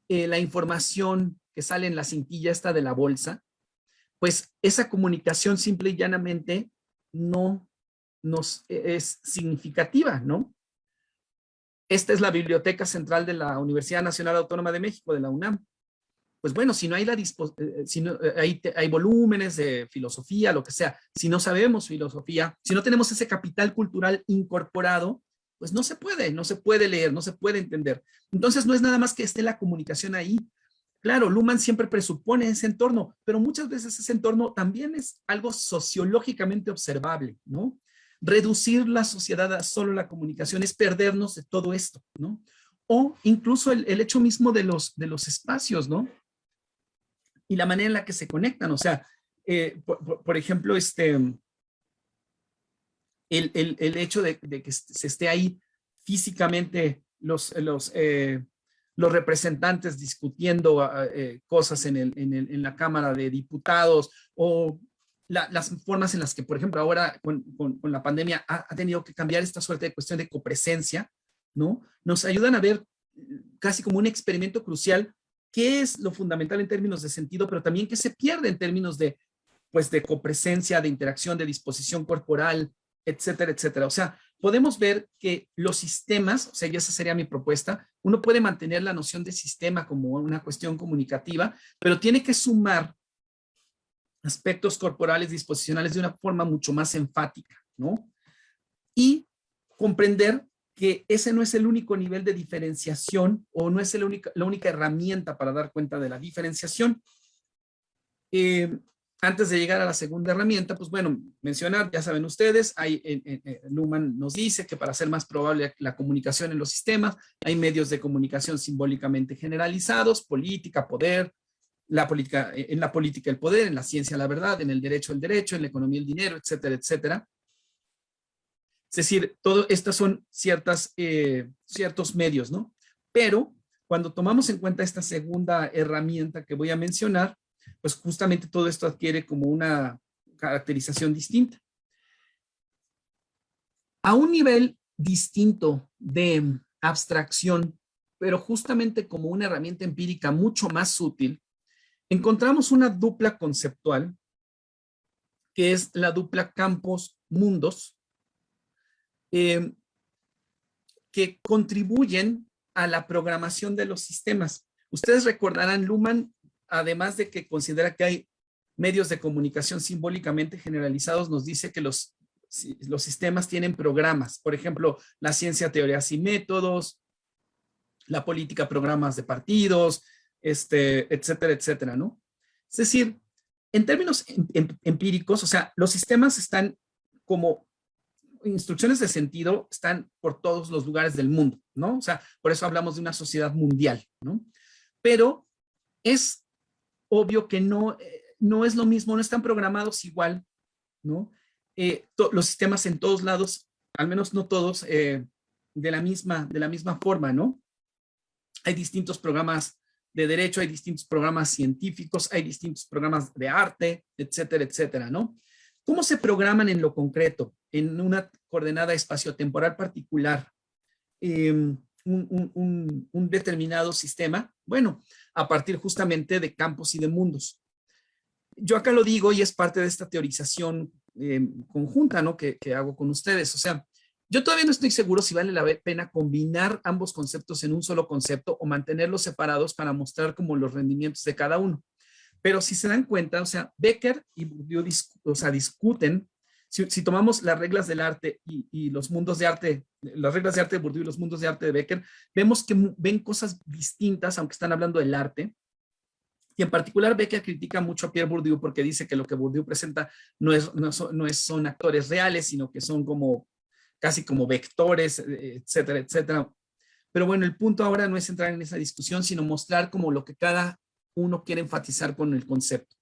la información que sale en la cintilla esta de la bolsa, pues esa comunicación simple y llanamente no nos es significativa, ¿no? Esta es la Biblioteca Central de la Universidad Nacional Autónoma de México, de la UNAM. Pues bueno, si no hay hay volúmenes de filosofía, lo que sea, si no sabemos filosofía, si no tenemos ese capital cultural incorporado, pues no se puede leer, no se puede entender. Entonces no es nada más que esté la comunicación ahí. Claro, Luhmann siempre presupone ese entorno, pero muchas veces ese entorno también es algo sociológicamente observable, ¿no? Reducir la sociedad a solo la comunicación es perdernos de todo esto, ¿no? O incluso el hecho mismo de los espacios, ¿no? Y la manera en la que se conectan, o sea, por ejemplo, el hecho de que se esté ahí físicamente los representantes discutiendo cosas en la Cámara de Diputados, o las formas en las que, por ejemplo, ahora con la pandemia ha tenido que cambiar esta suerte de cuestión de copresencia, ¿no? Nos ayudan a ver casi como un experimento crucial qué es lo fundamental en términos de sentido, pero también qué se pierde en términos de pues de copresencia, de interacción, de disposición corporal, etcétera, etcétera. O sea, podemos ver que los sistemas, o sea, y esa sería mi propuesta, uno puede mantener la noción de sistema como una cuestión comunicativa, pero tiene que sumar aspectos corporales disposicionales de una forma mucho más enfática, ¿no? Y comprender que ese no es el único nivel de diferenciación o no es la única herramienta para dar cuenta de la diferenciación. Antes de llegar a la segunda herramienta, pues bueno, mencionar, ya saben ustedes, Luhmann nos dice que para hacer más probable la comunicación en los sistemas, hay medios de comunicación simbólicamente generalizados, política, poder, en la política el poder, en la ciencia la verdad, en el derecho, en la economía el dinero, etcétera, etcétera. Es decir, todo estos son ciertos medios, ¿no? Pero cuando tomamos en cuenta esta segunda herramienta que voy a mencionar, pues justamente todo esto adquiere como una caracterización distinta. A un nivel distinto de abstracción, pero justamente como una herramienta empírica mucho más útil, encontramos una dupla conceptual, que es la dupla campos-mundos, que contribuyen a la programación de los sistemas. Ustedes recordarán, Luhmann, además de que considera que hay medios de comunicación simbólicamente generalizados, nos dice que los sistemas tienen programas. Por ejemplo, la ciencia, teorías y métodos, la política, programas de partidos, etcétera, etcétera, ¿no? Es decir, en términos empíricos, o sea, los sistemas están como instrucciones de sentido, están por todos los lugares del mundo, ¿no? O sea, por eso hablamos de una sociedad mundial, ¿no? Pero es obvio que no es lo mismo, no están programados igual, ¿no? Los sistemas en todos lados, al menos no todos, de la misma forma, ¿no? Hay distintos programas de derecho, hay distintos programas científicos, hay distintos programas de arte, etcétera, etcétera, ¿no? ¿Cómo se programan en lo concreto, en una coordenada espaciotemporal particular, un determinado sistema? Bueno, a partir justamente de campos y de mundos. Yo acá lo digo y es parte de esta teorización conjunta, ¿no? que hago con ustedes. O sea, yo todavía no estoy seguro si vale la pena combinar ambos conceptos en un solo concepto o mantenerlos separados para mostrar como los rendimientos de cada uno. Pero si se dan cuenta, o sea, Becker y Bourdieu discuten, si tomamos las reglas del arte y los mundos de arte, las reglas de arte de Bourdieu y los mundos de arte de Becker, vemos que ven cosas distintas, aunque están hablando del arte. Y en particular Becker critica mucho a Pierre Bourdieu porque dice que lo que Bourdieu presenta son actores reales, sino que son como casi como vectores, etcétera, etcétera. Pero bueno, el punto ahora no es entrar en esa discusión, sino mostrar como lo que cada uno quiere enfatizar con el concepto.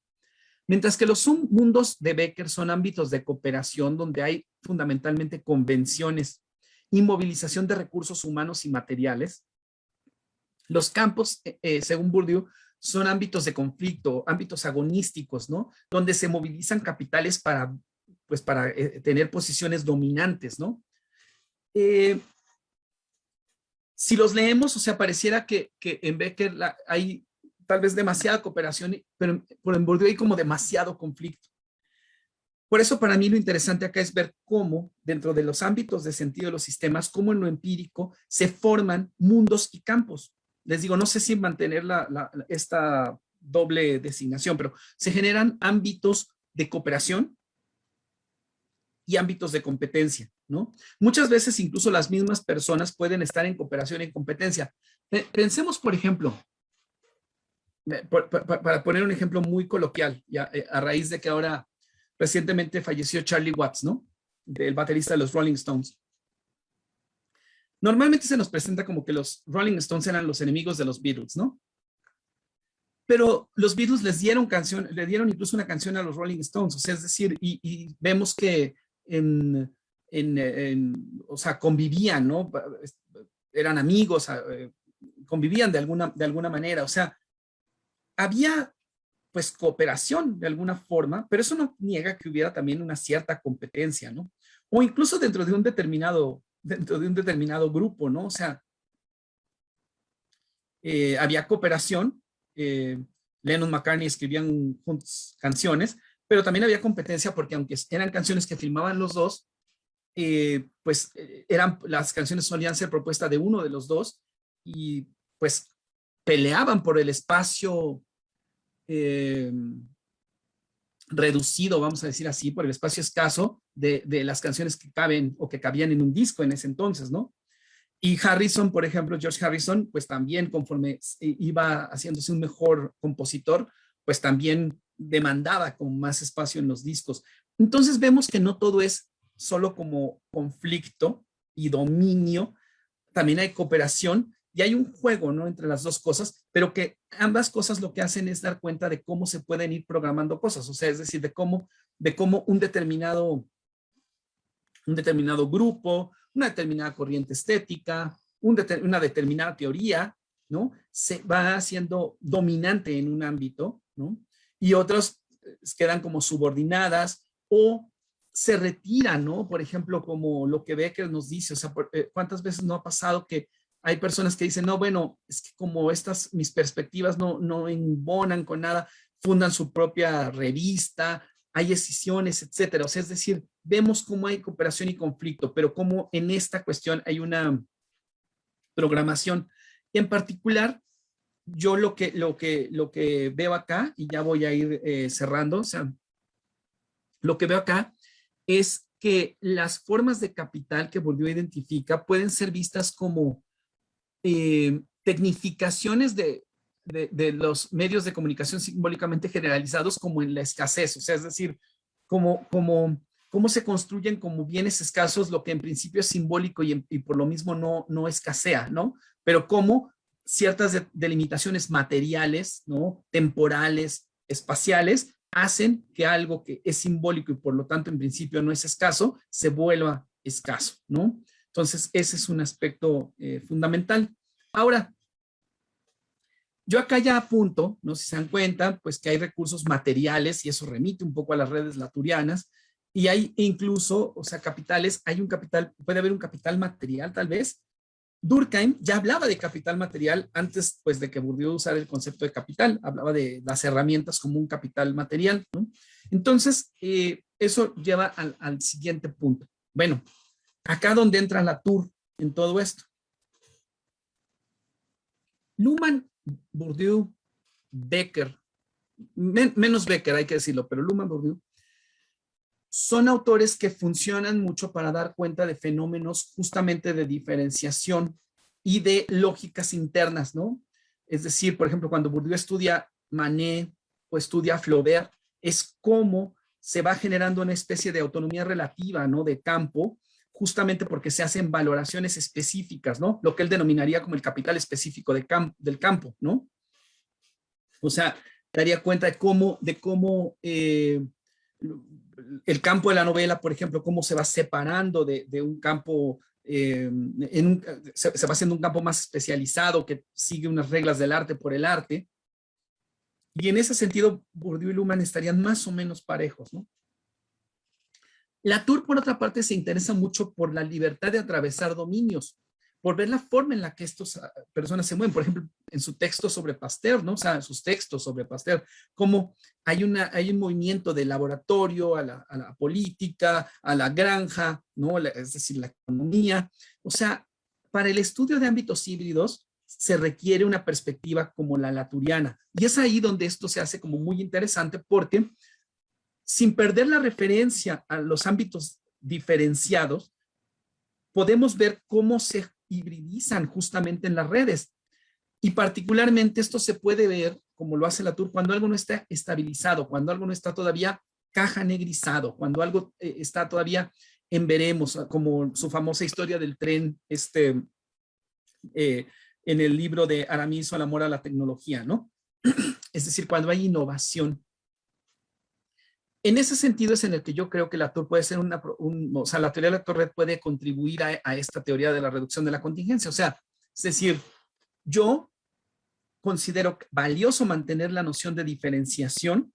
Mientras que los mundos de Becker son ámbitos de cooperación donde hay fundamentalmente convenciones y movilización de recursos humanos y materiales, los campos, según Bourdieu, son ámbitos de conflicto, ámbitos agonísticos, ¿no? Donde se movilizan capitales para tener posiciones dominantes, ¿no? Si los leemos, o sea, pareciera que en Becker hay tal vez demasiada cooperación, pero en Bourdieu hay como demasiado conflicto. Por eso para mí lo interesante acá es ver cómo dentro de los ámbitos de sentido de los sistemas, cómo en lo empírico se forman mundos y campos. Les digo, no sé si mantener esta doble designación, pero se generan ámbitos de cooperación y ámbitos de competencia, ¿no? Muchas veces incluso las mismas personas pueden estar en cooperación y en competencia. Pensemos, por ejemplo, para poner un ejemplo muy coloquial, ya, a raíz de que ahora recientemente falleció Charlie Watts, ¿no? El baterista de los Rolling Stones. Normalmente se nos presenta como que los Rolling Stones eran los enemigos de los Beatles, ¿no? Pero los Beatles le dieron incluso una canción a los Rolling Stones, o sea, es decir, y vemos que o sea, convivían, ¿no? Eran amigos, convivían de alguna manera, o sea, había pues cooperación de alguna forma, pero eso no niega que hubiera también una cierta competencia, ¿no? O incluso dentro de un determinado grupo, ¿no? O sea, había cooperación, Lennon, McCartney escribían juntos canciones, pero también había competencia porque aunque eran canciones que filmaban los dos, las canciones solían ser propuesta de uno de los dos y pues peleaban por el espacio eh, reducido, vamos a decir así, por el espacio escaso de las canciones que caben o que cabían en un disco en ese entonces, ¿no? Y Harrison, por ejemplo, George Harrison, pues también conforme iba haciéndose un mejor compositor, pues también demandaba con más espacio en los discos. Entonces vemos que no todo es solo como conflicto y dominio, también hay cooperación y hay un juego, ¿no? Entre las dos cosas, pero que ambas cosas lo que hacen es dar cuenta de cómo se pueden ir programando cosas, o sea, es decir, de cómo un determinado grupo, una determinada corriente estética, una determinada teoría, ¿no? Se va haciendo dominante en un ámbito, ¿no? Y otros quedan como subordinadas o se retiran, ¿no? Por ejemplo, como lo que Becker nos dice, o sea, ¿cuántas veces no ha pasado que hay personas que dicen, no, bueno, es que como mis perspectivas no embonan con nada, fundan su propia revista, hay escisiones, etcétera. O sea, es decir, vemos cómo hay cooperación y conflicto, pero cómo en esta cuestión hay una programación. Y en particular, yo lo que veo acá, y ya voy a ir cerrando, o sea, lo que veo acá es que las formas de capital que Bourdieu identifica pueden ser vistas como tecnificaciones de los medios de comunicación simbólicamente generalizados como en la escasez, o sea, es decir, cómo se construyen como bienes escasos lo que en principio es simbólico y por lo mismo no escasea, ¿no? Pero cómo ciertas delimitaciones materiales, ¿no? Temporales, espaciales, hacen que algo que es simbólico y por lo tanto en principio no es escaso, se vuelva escaso, ¿no? Entonces, ese es un aspecto fundamental. Ahora, yo acá ya apunto, no sé si se dan cuenta, pues que hay recursos materiales y eso remite un poco a las redes laturianas y hay incluso, o sea, capitales, hay un capital, puede haber un capital material tal vez. Durkheim ya hablaba de capital material antes pues de que Bourdieu usara el concepto de capital, hablaba de las herramientas como un capital material, ¿no? Entonces, eso lleva al siguiente punto. Bueno, acá donde entra Latour en todo esto. Luhmann, Bourdieu, Becker, menos Becker hay que decirlo, pero Luhmann, Bourdieu, son autores que funcionan mucho para dar cuenta de fenómenos justamente de diferenciación y de lógicas internas, ¿no? Es decir, por ejemplo, cuando Bourdieu estudia Manet o estudia Flaubert, es cómo se va generando una especie de autonomía relativa, ¿no? De campo, justamente porque se hacen valoraciones específicas, ¿no? Lo que él denominaría como el capital específico del campo, ¿no? O sea, daría cuenta de cómo el campo de la novela, por ejemplo, cómo se va separando de un campo, se va haciendo un campo más especializado que sigue unas reglas del arte por el arte. Y en ese sentido, Bourdieu y Luhmann estarían más o menos parejos, ¿no? Latour, por otra parte, se interesa mucho por la libertad de atravesar dominios, por ver la forma en la que estas personas se mueven. Por ejemplo, en su texto sobre Pasteur, ¿no? O sea, sus textos sobre Pasteur, cómo hay un movimiento de laboratorio a la política, a la granja, ¿no? Es decir, la economía. O sea, para el estudio de ámbitos híbridos se requiere una perspectiva como la laturiana. Y es ahí donde esto se hace como muy interesante porque sin perder la referencia a los ámbitos diferenciados, podemos ver cómo se hibridizan justamente en las redes. Y particularmente esto se puede ver, como lo hace Latour, cuando algo no está estabilizado, cuando algo no está todavía caja negrizado, cuando algo está todavía en veremos, como su famosa historia del tren, en el libro de Aramis o el amor a la tecnología, ¿no? Es decir, cuando hay innovación. En ese sentido es en el que yo creo que Latour puede ser o sea, la teoría de Latour puede contribuir a esta teoría de la reducción de la contingencia. O sea, es decir, yo considero valioso mantener la noción de diferenciación,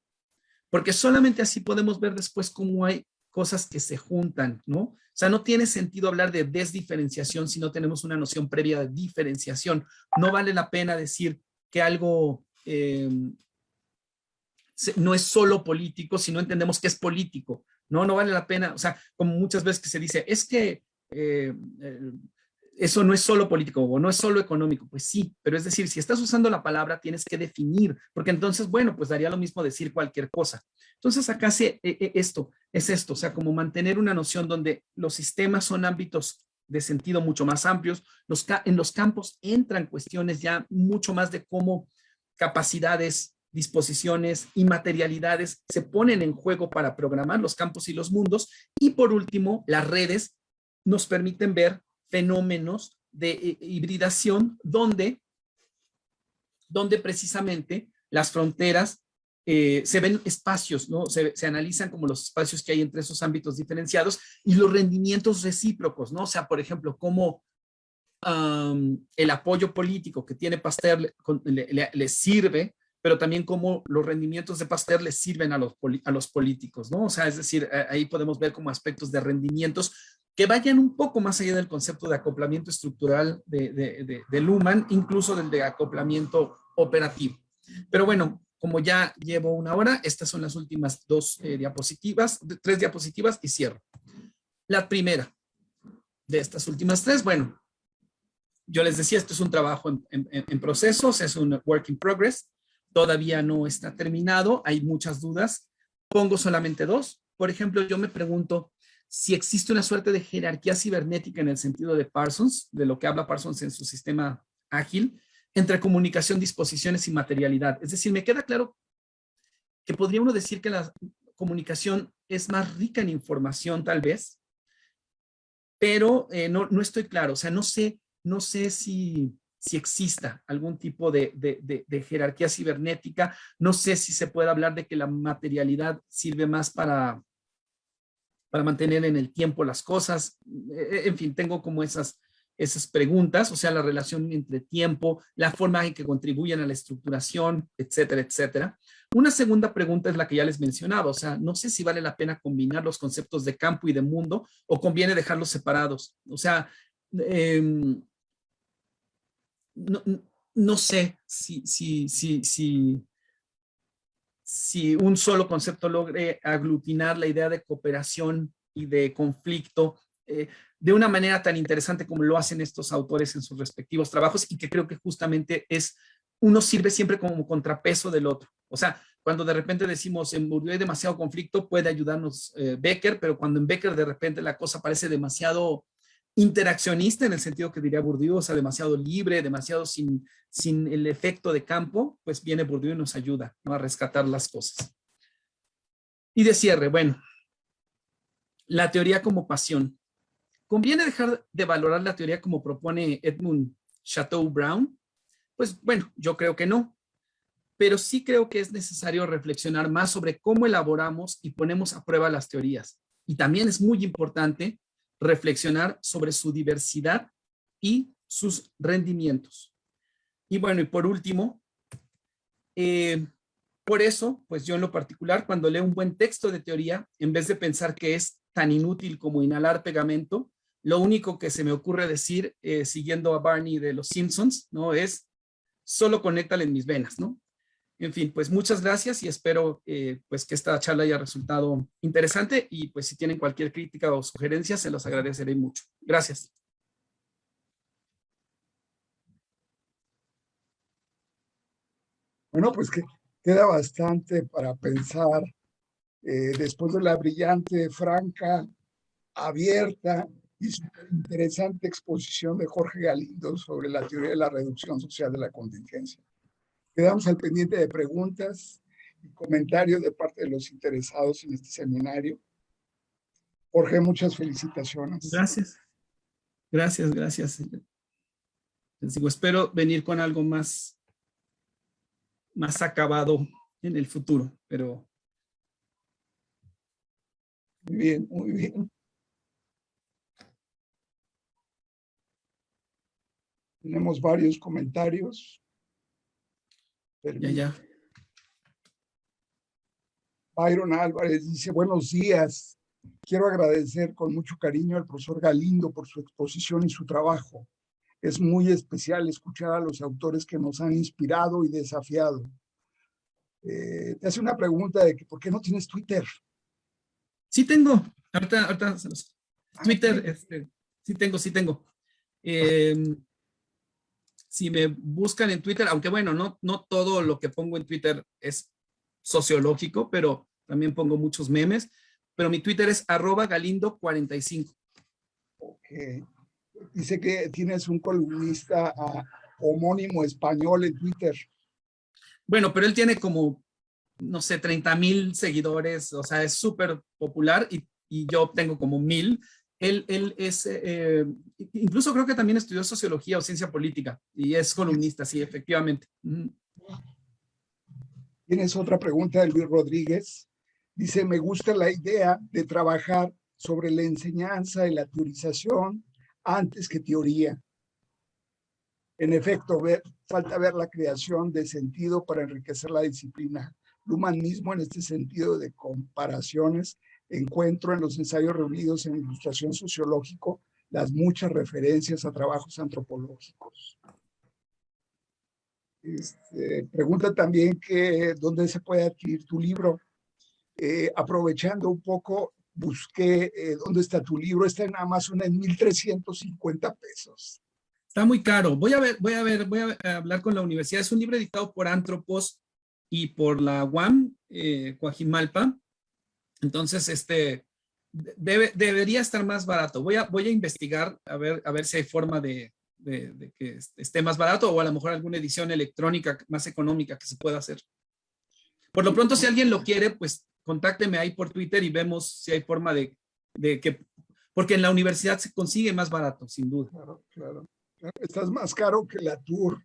porque solamente así podemos ver después cómo hay cosas que se juntan, ¿no? O sea, no tiene sentido hablar de desdiferenciación si no tenemos una noción previa de diferenciación. No vale la pena decir que algo no es solo político, si no entendemos que es político. No vale la pena, o sea, como muchas veces que se dice, es que eso no es solo político o no es solo económico. Pues sí, pero es decir, si estás usando la palabra, tienes que definir, porque entonces, bueno, pues daría lo mismo decir cualquier cosa. Entonces acá esto, o sea, como mantener una noción donde los sistemas son ámbitos de sentido mucho más amplios. En los campos entran cuestiones ya mucho más de cómo capacidades, disposiciones y materialidades se ponen en juego para programar los campos y los mundos. Y por último, las redes nos permiten ver fenómenos de hibridación donde precisamente las fronteras se ven espacios, ¿no? Se analizan como los espacios que hay entre esos ámbitos diferenciados y los rendimientos recíprocos, ¿no? O sea, por ejemplo, cómo el apoyo político que tiene Pasteur le sirve, pero también cómo los rendimientos de Pasteur le sirven a los políticos, ¿no? O sea, es decir, ahí podemos ver como aspectos de rendimientos que vayan un poco más allá del concepto de acoplamiento estructural de Luhmann, incluso del de acoplamiento operativo. Pero bueno, como ya llevo una hora, estas son las últimas tres diapositivas y cierro. La primera de estas últimas tres, bueno, yo les decía, esto es un trabajo en procesos, es un work in progress, todavía no está terminado, hay muchas dudas, pongo solamente dos. Por ejemplo, yo me pregunto si existe una suerte de jerarquía cibernética en el sentido de Parsons, de lo que habla Parsons en su sistema ágil, entre comunicación, disposiciones y materialidad. Es decir, me queda claro que podría uno decir que la comunicación es más rica en información, tal vez, pero no estoy claro, o sea, no sé si exista algún tipo de jerarquía cibernética, no sé si se puede hablar de que la materialidad sirve más para mantener en el tiempo las cosas, en fin, tengo como esas preguntas, o sea, la relación entre tiempo, la forma en que contribuyen a la estructuración, etcétera, etcétera. Una segunda pregunta es la que ya les mencionaba, o sea, no sé si vale la pena combinar los conceptos de campo y de mundo o conviene dejarlos separados. O sea, no sé si un solo concepto logre aglutinar la idea de cooperación y de conflicto de una manera tan interesante como lo hacen estos autores en sus respectivos trabajos, y que creo que justamente uno sirve siempre como contrapeso del otro. O sea, cuando de repente decimos en Bourdieu hay demasiado conflicto, puede ayudarnos Becker, pero cuando en Becker de repente la cosa parece demasiado interaccionista, en el sentido que diría Bourdieu, o sea, demasiado libre, demasiado sin el efecto de campo, pues viene Bourdieu y nos ayuda, ¿no?, a rescatar las cosas. Y de cierre, bueno, la teoría como pasión. ¿Conviene dejar de valorar la teoría como propone Edmund Chateau-Brown? Pues bueno, yo creo que no, pero sí creo que es necesario reflexionar más sobre cómo elaboramos y ponemos a prueba las teorías. Y también es muy importante reflexionar sobre su diversidad y sus rendimientos. Y bueno, y por último, por eso, pues yo en lo particular, cuando leo un buen texto de teoría, en vez de pensar que es tan inútil como inhalar pegamento, lo único que se me ocurre decir, siguiendo a Barney de Los Simpsons, ¿no?, es solo conéctale en mis venas, ¿no? En fin, pues muchas gracias y espero pues que esta charla haya resultado interesante, y pues si tienen cualquier crítica o sugerencia, se los agradeceré mucho. Gracias. Bueno, pues que queda bastante para pensar después de la brillante, franca, abierta y súper interesante exposición de Jorge Galindo sobre la teoría de la reducción social de la contingencia. Quedamos al pendiente de preguntas y comentarios de parte de los interesados en este seminario. Jorge, muchas felicitaciones. Gracias. Gracias. Les digo, espero venir con algo más acabado en el futuro, pero... Muy bien, muy bien. Tenemos varios comentarios. Ya. Byron Álvarez dice, buenos días. Quiero agradecer con mucho cariño al profesor Galindo por su exposición y su trabajo. Es muy especial escuchar a los autores que nos han inspirado y desafiado. Te hace una pregunta de que ¿por qué no tienes Twitter? Sí tengo, ahorita Twitter, Sí. sí tengo. Eh, si me buscan en Twitter, aunque bueno, no todo lo que pongo en Twitter es sociológico, pero también pongo muchos memes, pero mi Twitter es @galindo45. Ok. Dice que tienes un columnista homónimo español en Twitter. Bueno, pero él tiene como, no sé, 30,000 seguidores, o sea, es súper popular y yo tengo como 1,000. Él es, incluso creo que también estudió sociología o ciencia política y es columnista, sí, efectivamente. Tienes otra pregunta de Luis Rodríguez. Dice, me gusta la idea de trabajar sobre la enseñanza y la teorización antes que teoría. En efecto, falta ver la creación de sentido para enriquecer la disciplina. Luhmann mismo, en este sentido de comparaciones, encuentro en los ensayos reunidos en Ilustración Sociológico las muchas referencias a trabajos antropológicos. Pregunta también que dónde se puede adquirir tu libro. Aprovechando un poco, busqué dónde está tu libro. Está en Amazon en 1,350 pesos. Está muy caro. Voy a hablar con la universidad. Es un libro editado por Antropos y por la UAM, Coajimalpa. Entonces, debería estar más barato. Voy a investigar a ver si hay forma de que esté más barato o a lo mejor alguna edición electrónica más económica que se pueda hacer. Por lo pronto, si alguien lo quiere, pues contácteme ahí por Twitter y vemos si hay forma de que, porque en la universidad se consigue más barato, sin duda. Claro, claro. Estás más caro que la Tour.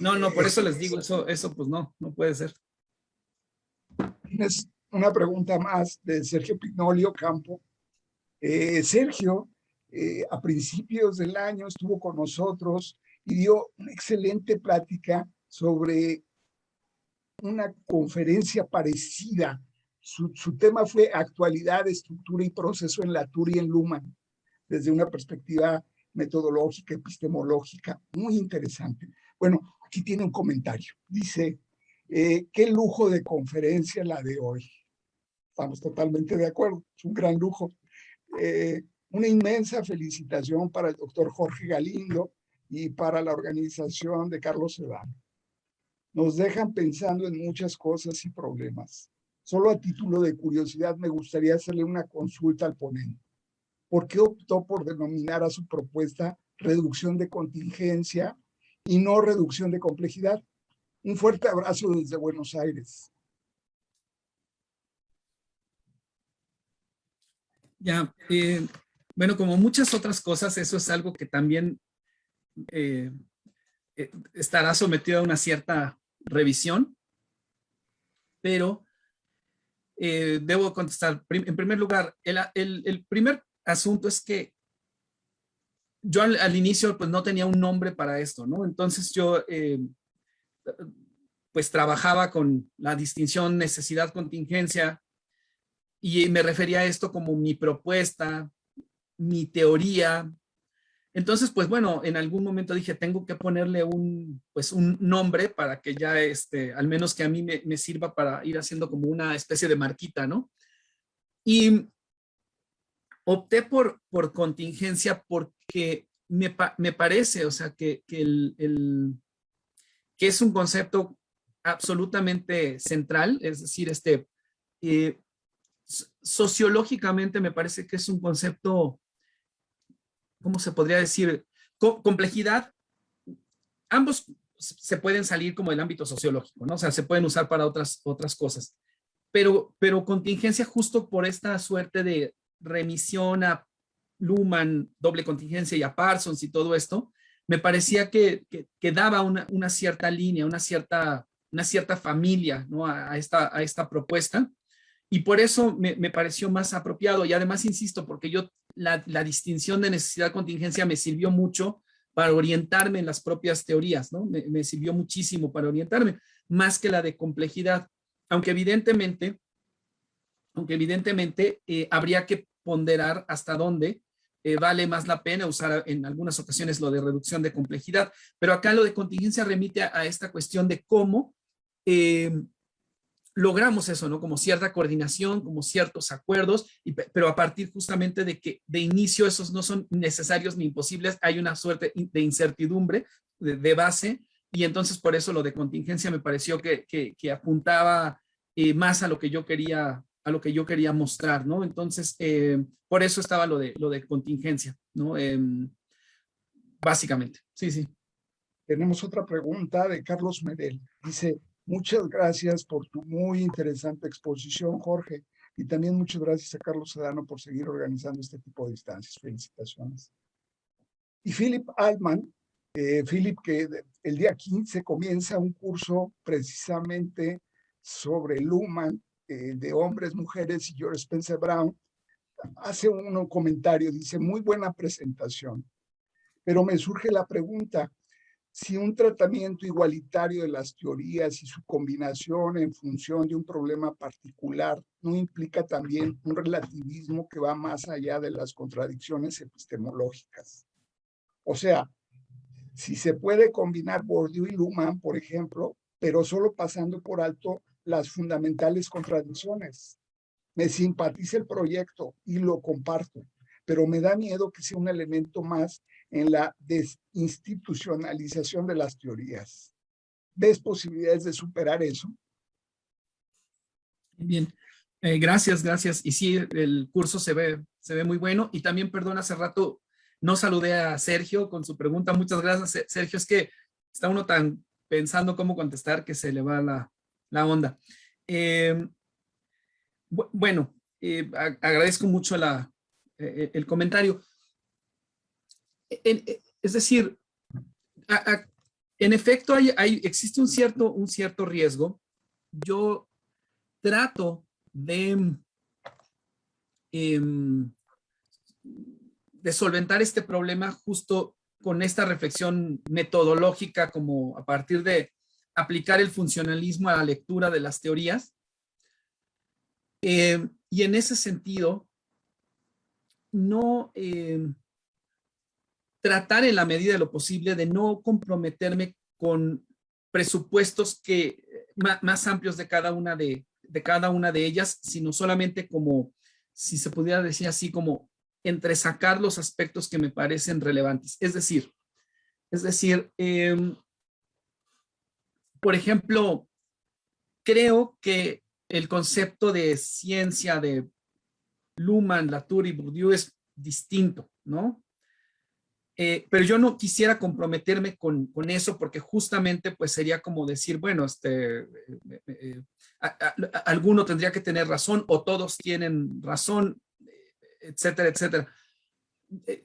No, por eso les digo, eso pues no puede ser. Tienes una pregunta más de Sergio Pignolio Campo. Sergio, a principios del año estuvo con nosotros y dio una excelente plática sobre una conferencia parecida. Su tema fue actualidad, estructura y proceso en Latour y en Luhmann, desde una perspectiva metodológica, epistemológica, muy interesante. Bueno, aquí tiene un comentario. Dice, qué lujo de conferencia la de hoy. Estamos totalmente de acuerdo, es un gran lujo. Una inmensa felicitación para el doctor Jorge Galindo y para la organización de Carlos Sedano. Nos dejan pensando en muchas cosas y problemas. Solo a título de curiosidad me gustaría hacerle una consulta al ponente. ¿Por qué optó por denominar a su propuesta reducción de contingencia y no reducción de complejidad? Un fuerte abrazo desde Buenos Aires. Ya, bueno, como muchas otras cosas, eso es algo que también estará sometido a una cierta revisión, pero debo contestar. En primer lugar, el primer asunto es que yo al inicio pues no tenía un nombre para esto, ¿no? Entonces yo pues trabajaba con la distinción necesidad-contingencia y me refería a esto como mi propuesta, mi teoría. Entonces, pues bueno, en algún momento dije, tengo que ponerle pues un nombre para que ya, al menos que a mí me sirva para ir haciendo como una especie de marquita, ¿no? Y opté por contingencia porque me parece, o sea, que es un concepto absolutamente central, es decir, eh, sociológicamente me parece que es un concepto, ¿cómo se podría decir? Complejidad, ambos se pueden salir como del ámbito sociológico, ¿no? O sea, se pueden usar para otras cosas. Pero contingencia justo por esta suerte de remisión a Luhmann, doble contingencia y a Parsons y todo esto, me parecía que daba una cierta línea, una cierta familia, ¿no? a esta propuesta. Y por eso me pareció más apropiado. Y además, insisto, porque yo la distinción de necesidad-contingencia me sirvió mucho para orientarme en las propias teorías, ¿no? Me sirvió muchísimo para orientarme, más que la de complejidad. Aunque evidentemente habría que ponderar hasta dónde vale más la pena usar en algunas ocasiones lo de reducción de complejidad. Pero acá lo de contingencia remite a esta cuestión de cómo logramos eso, ¿no? Como cierta coordinación, como ciertos acuerdos, pero a partir justamente de que de inicio esos no son necesarios ni imposibles, hay una suerte de incertidumbre de base, y entonces por eso lo de contingencia me pareció que apuntaba más a lo que yo quería mostrar, ¿no? Entonces, por eso estaba lo de contingencia, ¿no? Básicamente, sí, sí. Tenemos otra pregunta de Carlos Medel. Dice, muchas gracias por tu muy interesante exposición, Jorge. Y también muchas gracias a Carlos Sedano por seguir organizando este tipo de instancias. Felicitaciones. Y Philip Altman, Philip, que el día 15 comienza un curso precisamente sobre Luhmann, de hombres, mujeres y George Spencer Brown, hace un comentario, dice, muy buena presentación, pero me surge la pregunta, si un tratamiento igualitario de las teorías y su combinación en función de un problema particular no implica también un relativismo que va más allá de las contradicciones epistemológicas. O sea, si se puede combinar Bourdieu y Luhmann, por ejemplo, pero solo pasando por alto las fundamentales contradicciones. Me simpatiza el proyecto y lo comparto, pero me da miedo que sea un elemento más en la desinstitucionalización de las teorías. ¿Ves posibilidades de superar eso? Bien, gracias, gracias. Y sí, el curso se ve muy bueno. Y también, perdón, hace rato no saludé a Sergio con su pregunta. Muchas gracias, Sergio. Es que está uno tan pensando cómo contestar que se le va la onda. Bueno, agradezco mucho el comentario. Es decir, en efecto, existe un cierto riesgo. Yo trato de solventar este problema justo con esta reflexión metodológica, como a partir de aplicar el funcionalismo a la lectura de las teorías. Y en ese sentido, no tratar en la medida de lo posible de no comprometerme con presupuestos más amplios de cada una de ellas, sino solamente como, si se pudiera decir así, como entresacar los aspectos que me parecen relevantes. Es decir, por ejemplo, creo que el concepto de ciencia de Luhmann, Latour y Bourdieu es distinto, ¿no? Pero yo no quisiera comprometerme con eso porque justamente pues sería como decir, bueno, alguno tendría que tener razón o todos tienen razón, etcétera, etcétera.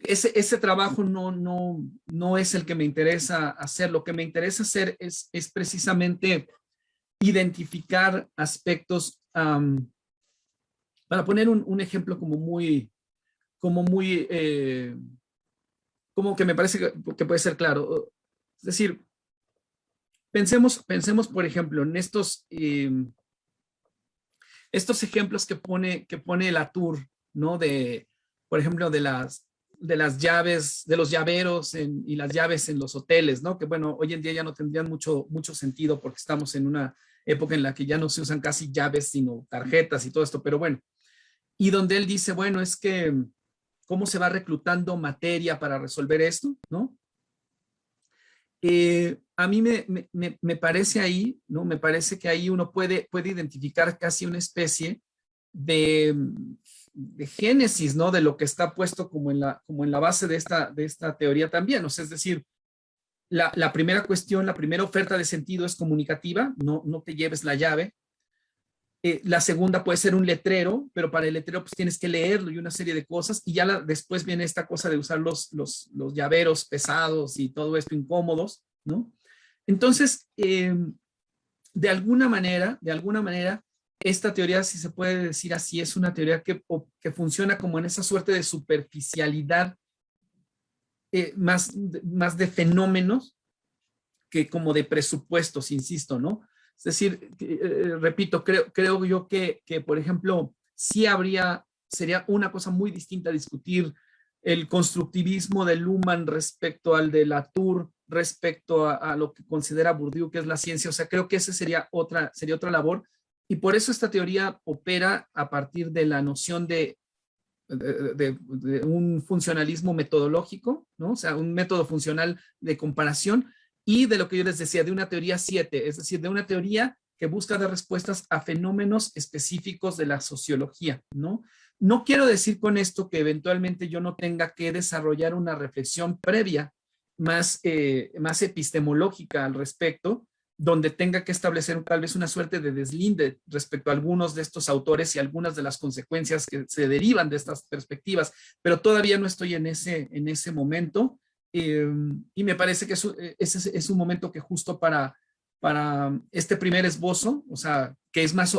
Ese trabajo no es el que me interesa hacer. Lo que me interesa hacer es precisamente identificar aspectos, para poner un ejemplo como que me parece que puede ser claro. Es decir, pensemos por ejemplo, en estos ejemplos que pone Latour, ¿no? Por ejemplo, de las llaves, de los llaveros y las llaves en los hoteles, ¿no? Que bueno, hoy en día ya no tendrían mucho sentido porque estamos en una época en la que ya no se usan casi llaves, sino tarjetas y todo esto, pero bueno. Y donde él dice, bueno, es que cómo se va reclutando materia para resolver esto, ¿no? A mí me parece ahí, ¿no? Me parece que ahí uno puede identificar casi una especie de génesis, ¿no? De lo que está puesto como en la base de esta teoría también. O sea, es decir, la primera cuestión, la primera oferta de sentido es comunicativa, no te lleves la llave. La segunda puede ser un letrero, pero para el letrero pues tienes que leerlo y una serie de cosas, y ya después viene esta cosa de usar los llaveros pesados y todo esto incómodos, ¿no? Entonces, de alguna manera, esta teoría, si se puede decir así, es una teoría que funciona como en esa suerte de superficialidad, más de fenómenos que como de presupuestos, insisto, ¿no? Es decir, repito, creo yo que, por ejemplo, sí sería una cosa muy distinta discutir el constructivismo de Luhmann respecto al de Latour, respecto a lo que considera Bourdieu que es la ciencia. O sea, creo que esa sería otra labor, Y por eso esta teoría opera a partir de la noción de un funcionalismo metodológico, ¿no? O sea, un método funcional de comparación y de lo que yo les decía, de una teoría 7, es decir, de una teoría que busca dar respuestas a fenómenos específicos de la sociología, ¿no? No quiero decir con esto que eventualmente yo no tenga que desarrollar una reflexión previa más epistemológica al respecto, donde tenga que establecer tal vez una suerte de deslinde respecto a algunos de estos autores y algunas de las consecuencias que se derivan de estas perspectivas, pero todavía no estoy en ese momento, y me parece que ese es un momento que justo para este primer esbozo, o sea, que es más,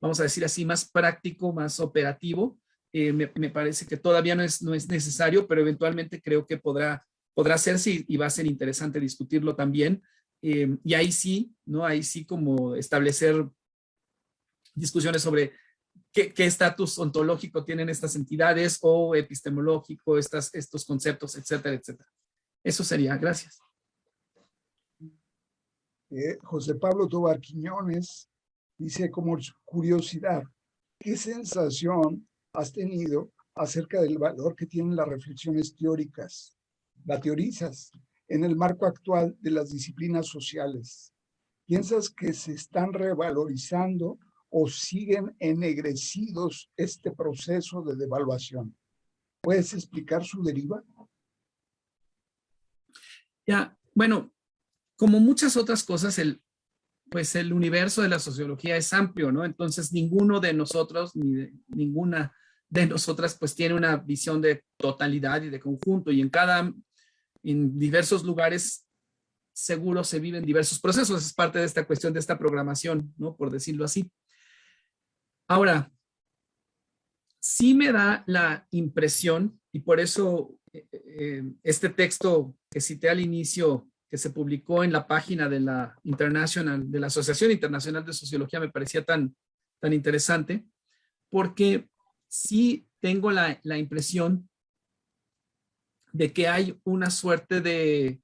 vamos a decir así, más práctico, más operativo, me parece que todavía no es necesario, pero eventualmente creo que podrá hacerse y va a ser interesante discutirlo también. Y ahí sí, ¿no? Ahí sí como establecer discusiones sobre qué estatus ontológico tienen estas entidades o epistemológico, estos conceptos, etcétera, etcétera. Eso sería. Gracias. José Pablo Tobar Quiñones dice como curiosidad, ¿qué sensación has tenido acerca del valor que tienen las reflexiones teóricas? ¿La teorizas en el marco actual de las disciplinas sociales? ¿Piensas que se están revalorizando o siguen ennegrecidos este proceso de devaluación? ¿Puedes explicar su deriva? Ya, bueno, como muchas otras cosas, pues el universo de la sociología es amplio, ¿no? Entonces ninguno de nosotros, ninguna de nosotras, pues tiene una visión de totalidad y de conjunto, y en diversos lugares seguro se viven diversos procesos. Es parte de esta cuestión de esta programación, ¿no? Por decirlo así. Ahora, sí me da la impresión, y por eso este texto que cité al inicio, que se publicó en la página de la Asociación Internacional de Sociología, me parecía tan interesante, porque sí tengo la impresión de que hay una suerte de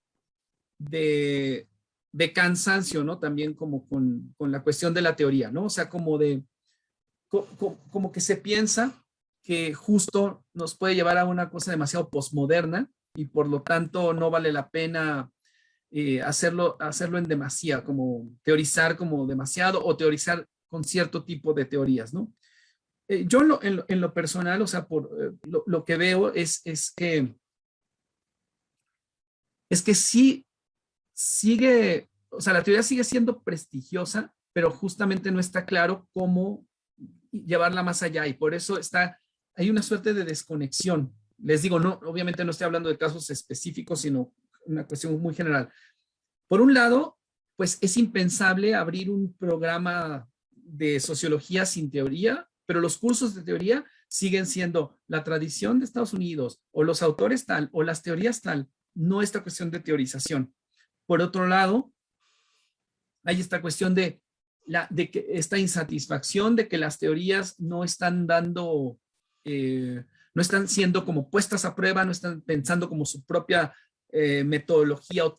cansancio, ¿no? También como con la cuestión de la teoría, ¿no? O sea, como que se piensa que justo nos puede llevar a una cosa demasiado posmoderna y por lo tanto no vale la pena hacerlo en demasía, como teorizar como demasiado o teorizar con cierto tipo de teorías, ¿no? Yo en lo personal, o sea, lo que veo es que sí sigue, o sea, la teoría sigue siendo prestigiosa, pero justamente no está claro cómo llevarla más allá y por eso hay una suerte de desconexión. Les digo, no, obviamente no estoy hablando de casos específicos, sino una cuestión muy general. Por un lado, pues es impensable abrir un programa de sociología sin teoría, pero los cursos de teoría siguen siendo la tradición de Estados Unidos o los autores tal o las teorías tal, no esta cuestión de teorización. Por otro lado, hay esta cuestión de que esta insatisfacción de que las teorías no están no están siendo como puestas a prueba, no están pensando como su propia metodología o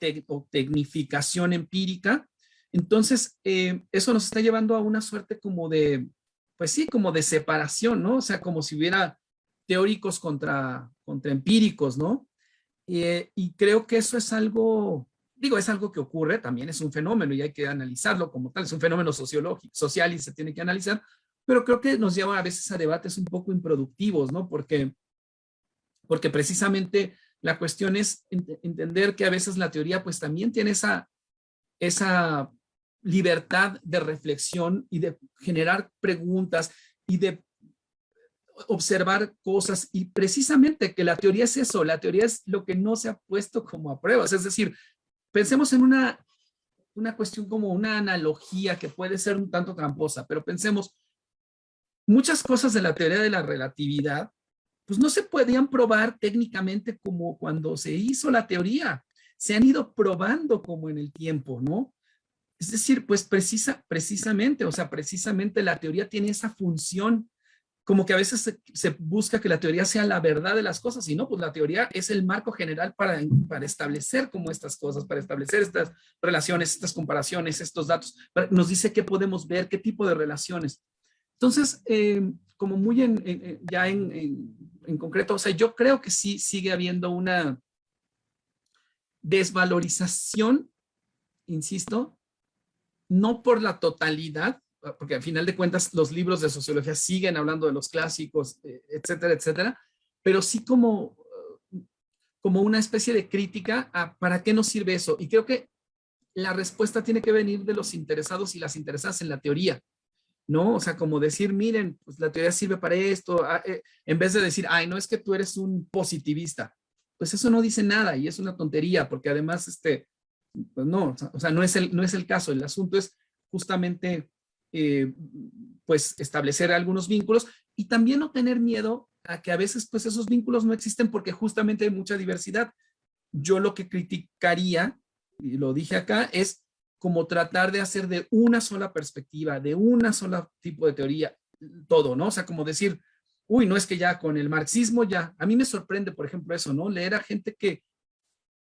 tecnificación empírica. Entonces, eso nos está llevando a una suerte como de, pues sí, como de separación, ¿no? O sea, como si hubiera teóricos contra empíricos, ¿no? Y creo que eso es algo, digo, es algo que ocurre, también es un fenómeno y hay que analizarlo como tal, es un fenómeno sociológico, social y se tiene que analizar, pero creo que nos lleva a veces a debates un poco improductivos, ¿no? Porque precisamente la cuestión es entender que a veces la teoría pues también tiene esa libertad de reflexión y de generar preguntas y de observar cosas, y precisamente que la teoría es eso, la teoría es lo que no se ha puesto como a pruebas, es decir, pensemos en una cuestión como una analogía que puede ser un tanto tramposa, pero pensemos, muchas cosas de la teoría de la relatividad, pues no se podían probar técnicamente como cuando se hizo la teoría, se han ido probando como en el tiempo, ¿no? Es decir, pues precisamente, o sea, precisamente la teoría tiene esa función como que a veces se busca que la teoría sea la verdad de las cosas, y no, pues la teoría es el marco general para establecer como estas cosas, para establecer estas relaciones, estas comparaciones, estos datos. Nos dice qué podemos ver, qué tipo de relaciones. Entonces, como muy en concreto, o sea, yo creo que sí sigue habiendo una desvalorización, insisto, no por la totalidad, porque al final de cuentas los libros de sociología siguen hablando de los clásicos, etcétera, etcétera, pero sí como una especie de crítica a para qué nos sirve eso. Y creo que la respuesta tiene que venir de los interesados y las interesadas en la teoría, ¿no? O sea, como decir, miren, pues la teoría sirve para esto, en vez de decir, ay, no es que tú eres un positivista. Pues eso no dice nada y es una tontería, porque además, pues no, o sea, no es el caso. El asunto es justamente, pues, establecer algunos vínculos y también no tener miedo a que a veces, pues, esos vínculos no existen porque justamente hay mucha diversidad. Yo lo que criticaría, y lo dije acá, es como tratar de hacer de una sola perspectiva, de una sola tipo de teoría, todo, ¿no? O sea, como decir, uy, no es que ya con el marxismo ya, a mí me sorprende, por ejemplo, eso, ¿no? Leer a gente que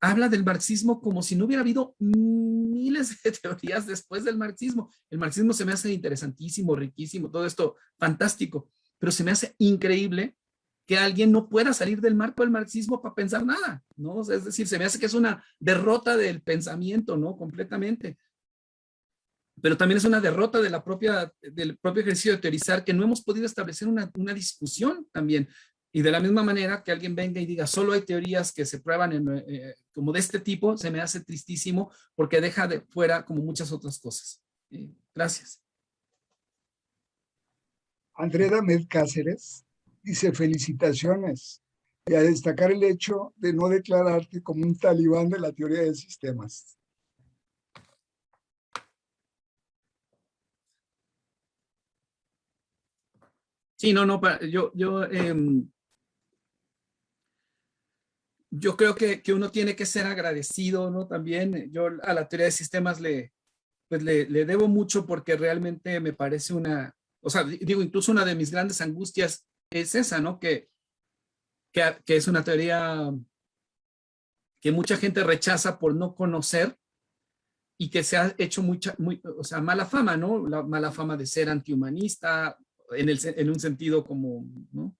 habla del marxismo como si no hubiera habido miles de teorías después del marxismo. El marxismo se me hace interesantísimo, riquísimo, todo esto fantástico, pero se me hace increíble que alguien no pueda salir del marco del marxismo para pensar nada, ¿no? O sea, es decir, se me hace que es una derrota del pensamiento, ¿no? Completamente. Pero también es una derrota de del propio ejercicio de teorizar, que no hemos podido establecer una discusión también. Y de la misma manera que alguien venga y diga, solo hay teorías que se prueban como de este tipo, se me hace tristísimo porque deja de fuera como muchas otras cosas. Gracias. Andrea Damed Cáceres dice felicitaciones y a destacar el hecho de no declararte como un talibán de la teoría de sistemas. Sí, no, yo creo que uno tiene que ser agradecido, ¿no? También yo a la teoría de sistemas le debo mucho porque realmente me parece o sea, digo, incluso una de mis grandes angustias es esa, ¿no? Que es una teoría que mucha gente rechaza por no conocer y que se ha hecho o sea, mala fama, ¿no? La mala fama de ser antihumanista, en un sentido como, ¿no?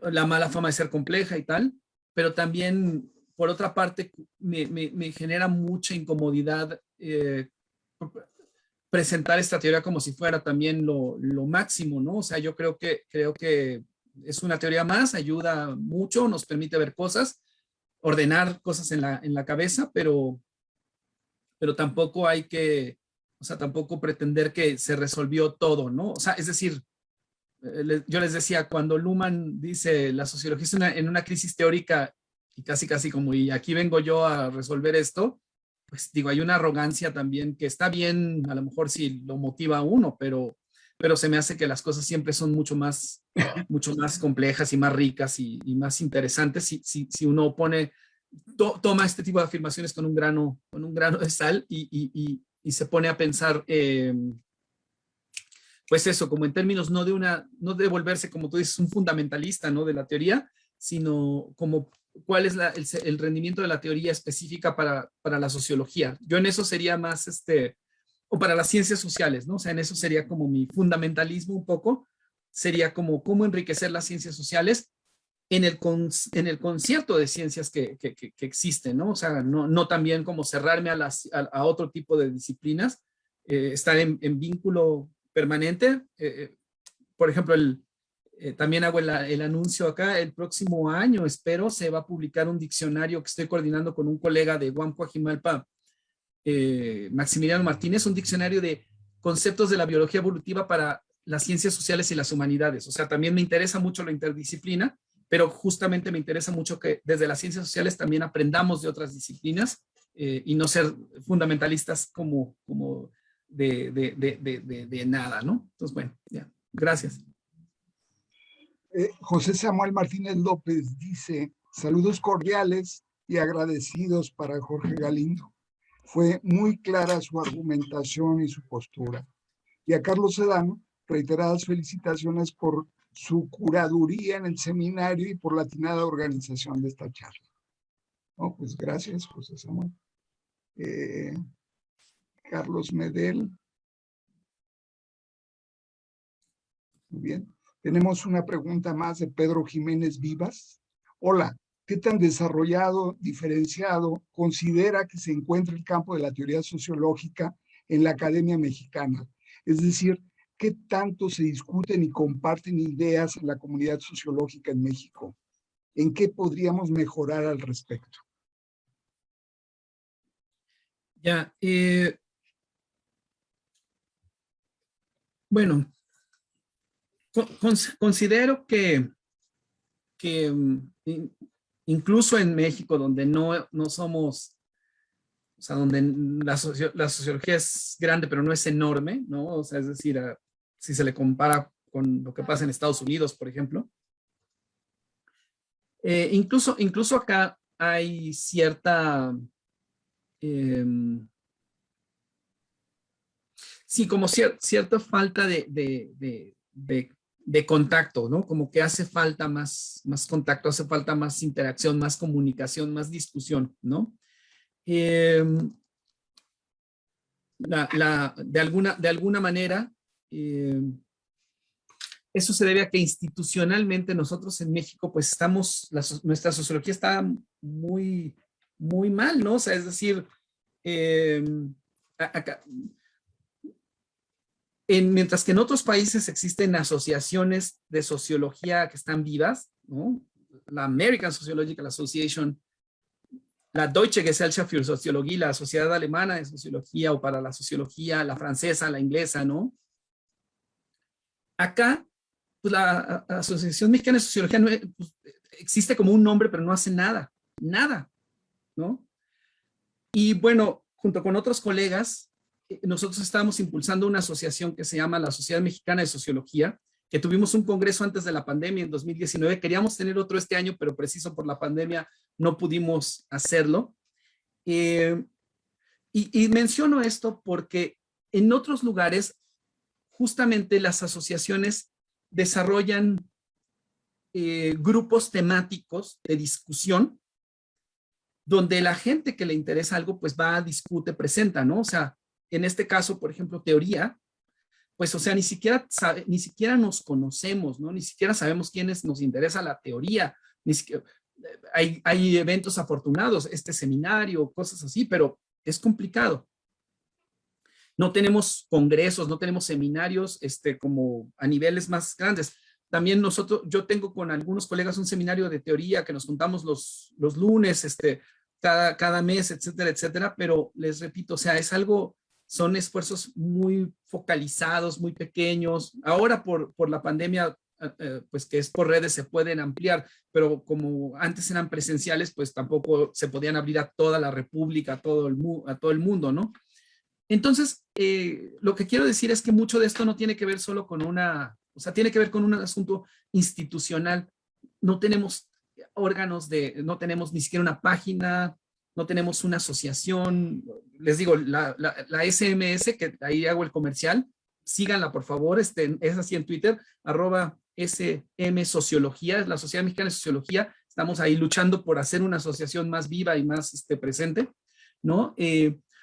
La mala fama de ser compleja y tal, pero también, por otra parte, me genera mucha incomodidad presentar esta teoría como si fuera también lo máximo, ¿no? O sea, yo creo que es una teoría más, ayuda mucho, nos permite ver cosas, ordenar cosas en la cabeza, pero tampoco hay que, o sea, tampoco pretender que se resolvió todo, ¿no? O sea, es decir, yo les decía, cuando Luhmann dice la sociología es en una crisis teórica y casi como, y aquí vengo yo a resolver esto, pues digo, hay una arrogancia también que está bien, a lo mejor si lo motiva a uno, pero se me hace que las cosas siempre son mucho más complejas y más ricas y más interesantes si uno toma este tipo de afirmaciones con un grano de sal y se pone a pensar, pues eso, como en términos no de volverse, como tú dices, un fundamentalista, ¿no? De la teoría, sino como cuál es el rendimiento de la teoría específica para la sociología. Yo en eso sería más, o para las ciencias sociales, ¿no? O sea, en eso sería como mi fundamentalismo un poco, sería como cómo enriquecer las ciencias sociales en el concierto de ciencias que existen, ¿no? O sea, no también como cerrarme a otro tipo de disciplinas, estar en vínculo permanente. Por ejemplo, también hago el anuncio acá, el próximo año, espero, se va a publicar un diccionario que estoy coordinando con un colega de Huamco-Ajimalpa, Maximiliano Martínez, un diccionario de conceptos de la biología evolutiva para las ciencias sociales y las humanidades. O sea, también me interesa mucho la interdisciplina, pero justamente me interesa mucho que desde las ciencias sociales también aprendamos de otras disciplinas y no ser fundamentalistas como de nada, ¿no? Entonces, bueno, ya, gracias. José Samuel Martínez López dice, saludos cordiales y agradecidos para Jorge Galindo. Fue muy clara su argumentación y su postura. Y a Carlos Sedano, reiteradas felicitaciones por su curaduría en el seminario y por la atinada organización de esta charla. No, pues gracias, José Samuel. Carlos Medel. Muy bien. Tenemos una pregunta más de Pedro Jiménez Vivas. Hola, ¿qué tan desarrollado, diferenciado considera que se encuentra el campo de la teoría sociológica en la academia mexicana? Es decir, ¿qué tanto se discuten y comparten ideas en la comunidad sociológica en México? ¿En qué podríamos mejorar al respecto? Ya, bueno, considero que incluso en México, donde no somos, o sea, donde la sociología es grande, pero no es enorme, ¿no? O sea, es decir, si se le compara con lo que pasa en Estados Unidos, por ejemplo. Incluso acá hay cierta, sí, como cierta falta de contacto, ¿no? Como que hace falta más contacto, hace falta más interacción, más comunicación, más discusión, ¿no? De alguna manera, eso se debe a que institucionalmente nosotros en México, pues estamos, nuestra sociología está muy, muy mal, ¿no? O sea, es decir, acá, mientras que en otros países existen asociaciones de sociología que están vivas, ¿no? La American Sociological Association, la Deutsche Gesellschaft für Soziologie, la Sociedad Alemana de Sociología, o para la sociología, la francesa, la inglesa, ¿no? Acá, pues la Asociación Mexicana de Sociología pues, existe como un nombre, pero no hace nada, ¿no? Y bueno, junto con otros colegas, nosotros estábamos impulsando una asociación que se llama la Sociedad Mexicana de Sociología, que tuvimos un congreso antes de la pandemia en 2019. Queríamos tener otro este año, pero preciso por la pandemia no pudimos hacerlo. Y menciono esto porque en otros lugares, justamente las asociaciones desarrollan grupos temáticos de discusión, donde la gente que le interesa algo, pues va, discute, presenta, ¿no? O sea, en este caso, por ejemplo, teoría, pues, o sea, ni siquiera nos conocemos, ¿no? Ni siquiera sabemos quiénes nos interesa la teoría, ni siquiera, hay eventos afortunados, este seminario, cosas así, pero es complicado. No tenemos congresos, no tenemos seminarios, como a niveles más grandes. También yo tengo con algunos colegas un seminario de teoría que nos juntamos los lunes, cada mes, etcétera, etcétera, pero les repito, o sea, son esfuerzos muy focalizados, muy pequeños. Ahora por la pandemia, pues que es por redes, se pueden ampliar, pero como antes eran presenciales, pues tampoco se podían abrir a toda la República, a todo el mundo, ¿no? Entonces, lo que quiero decir es que mucho de esto no tiene que ver solo con o sea, tiene que ver con un asunto institucional. No tenemos órganos no tenemos ni siquiera una página, no tenemos una asociación. Les digo, la SMS, que ahí hago el comercial, síganla por favor, es así en Twitter, @SM Sociología, es la Sociedad Mexicana de Sociología. Estamos ahí luchando por hacer una asociación más viva y más presente, ¿no?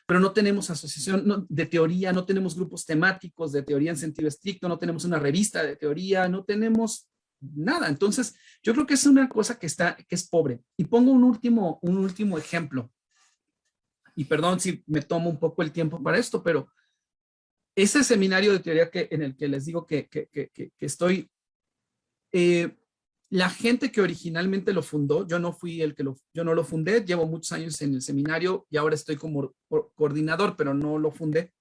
Pero no tenemos asociación de teoría, no tenemos grupos temáticos de teoría en sentido estricto, no tenemos una revista de teoría, no tenemos nada. Entonces, yo creo que es una cosa que es pobre. Y pongo un último ejemplo. Y perdón si me tomo un poco el tiempo para esto, pero ese seminario de teoría en el que les digo que estoy, la gente que originalmente lo fundó, yo no lo fundé, llevo muchos años en el seminario y ahora estoy como coordinador, pero no lo fundé.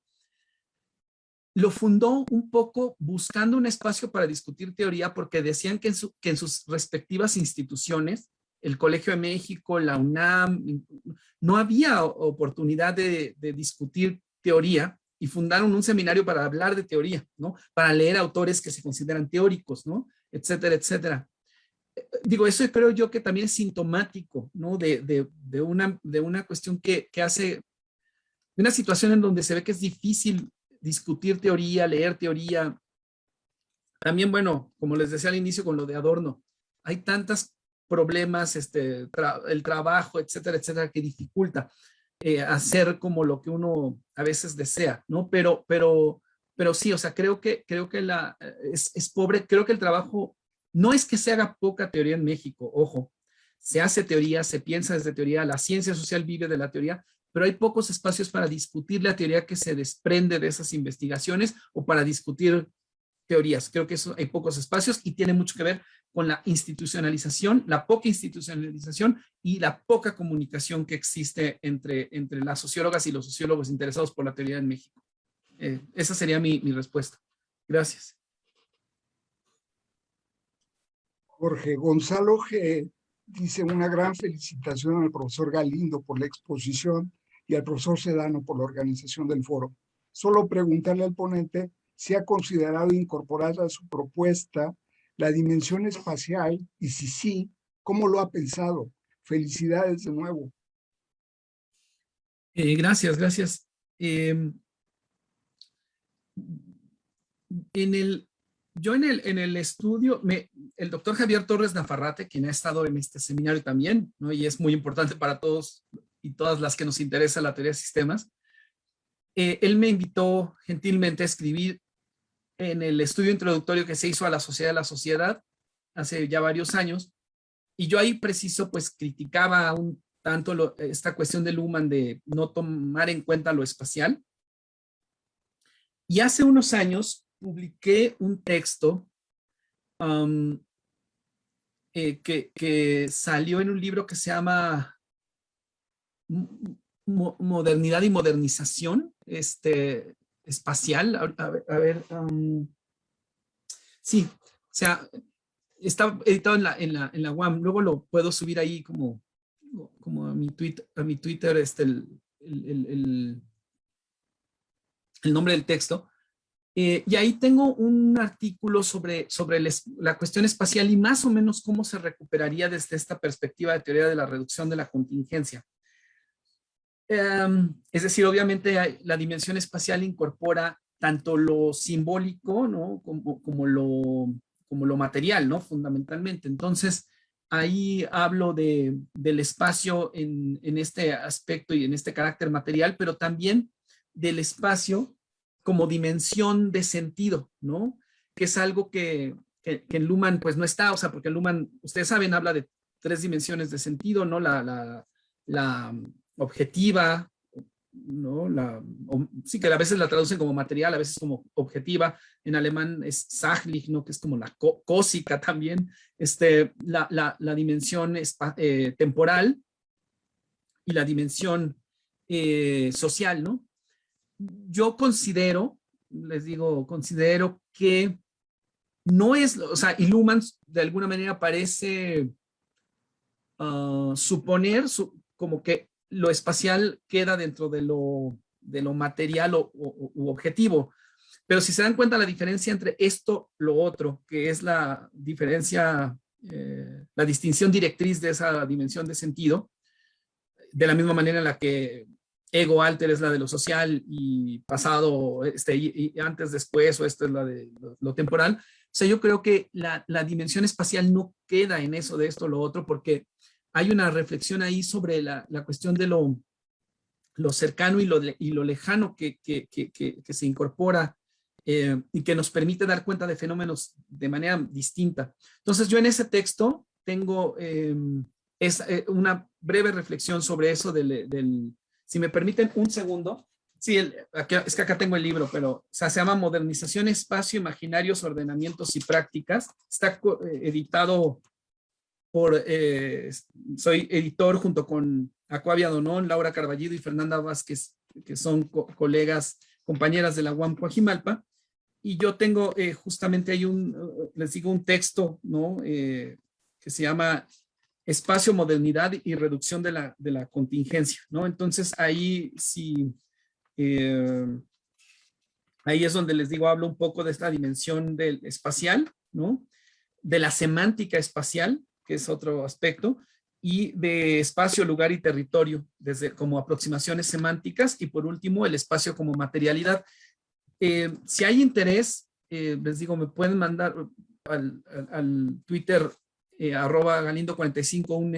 Lo fundó un poco buscando un espacio para discutir teoría, porque decían que en sus respectivas instituciones, el Colegio de México, la UNAM, no había oportunidad de discutir teoría, y fundaron un seminario para hablar de teoría, ¿no? Para leer autores que se consideran teóricos, ¿no? Etcétera, etcétera. Digo, eso creo yo que también es sintomático, ¿no? De una cuestión que hace, de una situación en donde se ve que es difícil discutir teoría, leer teoría, También, bueno, como les decía al inicio con lo de Adorno, hay tantos problemas, el trabajo, etcétera, etcétera, que dificulta hacer como lo que uno a veces desea, ¿no? Pero sí, o sea, creo que es pobre, creo que el trabajo, no es que se haga poca teoría en México, ojo, se hace teoría, se piensa desde teoría, la ciencia social vive de la teoría, pero hay pocos espacios para discutir la teoría que se desprende de esas investigaciones o para discutir teorías. Creo que eso hay pocos espacios y tiene mucho que ver con la institucionalización, la poca institucionalización y la poca comunicación que existe entre las sociólogas y los sociólogos interesados por la teoría en México. Esa sería mi respuesta. Gracias. Jorge Gonzalo G. dice una gran felicitación al profesor Galindo por la exposición y al profesor Sedano por la organización del foro. Solo preguntarle al ponente si ha considerado incorporar a su propuesta la dimensión espacial y si sí, ¿cómo lo ha pensado? Felicidades de nuevo. Gracias, gracias. Yo en el estudio, el doctor Javier Torres Nafarrate, quien ha estado en este seminario también, ¿no? Y es muy importante para todos y todas las que nos interesa la teoría de sistemas, él me invitó gentilmente a escribir en el estudio introductorio que se hizo a la sociedad de la sociedad hace ya varios años, y yo ahí preciso pues criticaba un tanto esta cuestión de Luhmann de no tomar en cuenta lo espacial. Y hace unos años publiqué un texto que salió en un libro que se llama Modernidad y Modernización espacial. A ver, sí, o sea, está editado en la UAM. Luego lo puedo subir ahí como a mi Twitter, el nombre del texto. Y ahí tengo un artículo sobre la cuestión espacial y más o menos cómo se recuperaría desde esta perspectiva de teoría de la reducción de la contingencia. Es decir, obviamente la dimensión espacial incorpora tanto lo simbólico, ¿no? como lo material, ¿no? Fundamentalmente. Entonces, ahí hablo del espacio en este aspecto y en este carácter material, pero también del espacio como dimensión de sentido, ¿no? Que es algo que en Luhmann pues no está, o sea, porque Luhmann, ustedes saben, habla de 3 dimensiones de sentido, ¿no? La objetiva, ¿no? Sí, que a veces la traducen como material, a veces como objetiva. En alemán es sachlich, ¿no? Que es como la cósica también. La dimensión temporal y la dimensión social, ¿no? Yo considero, les digo, considero que no es, o sea, y Luhmann de alguna manera parece suponer como que lo espacial queda dentro de lo material u objetivo. Pero si se dan cuenta la diferencia entre esto, lo otro, que es la diferencia, la distinción directriz de esa dimensión de sentido, de la misma manera en la que ego alter es la de lo social y pasado, y antes, después, o esto es la de lo temporal. O sea, yo creo que la dimensión espacial no queda en eso, de esto, lo otro, porque hay una reflexión ahí sobre la cuestión de lo cercano y lo lejano que se incorpora y que nos permite dar cuenta de fenómenos de manera distinta. Entonces, yo en ese texto tengo una breve reflexión sobre eso si me permiten un segundo. Sí, es que acá tengo el libro, pero o sea, se llama Modernización, Espacio, Imaginarios, Ordenamientos y Prácticas. Está editado soy editor junto con Acquavia Donón, Laura Carballido y Fernanda Vázquez, que son colegas, compañeras de la UAM Coajimalpa. Y yo tengo justamente ahí les digo, un texto, ¿no? Que se llama Espacio, Modernidad y Reducción de la Contingencia, ¿no? Entonces ahí sí, ahí es donde les digo, hablo un poco de esta dimensión del espacial, ¿no? De la semántica espacial, que es otro aspecto, y de espacio, lugar y territorio, desde como aproximaciones semánticas, y por último, el espacio como materialidad. Si hay interés, les digo, me pueden mandar al Twitter @Galindo45 un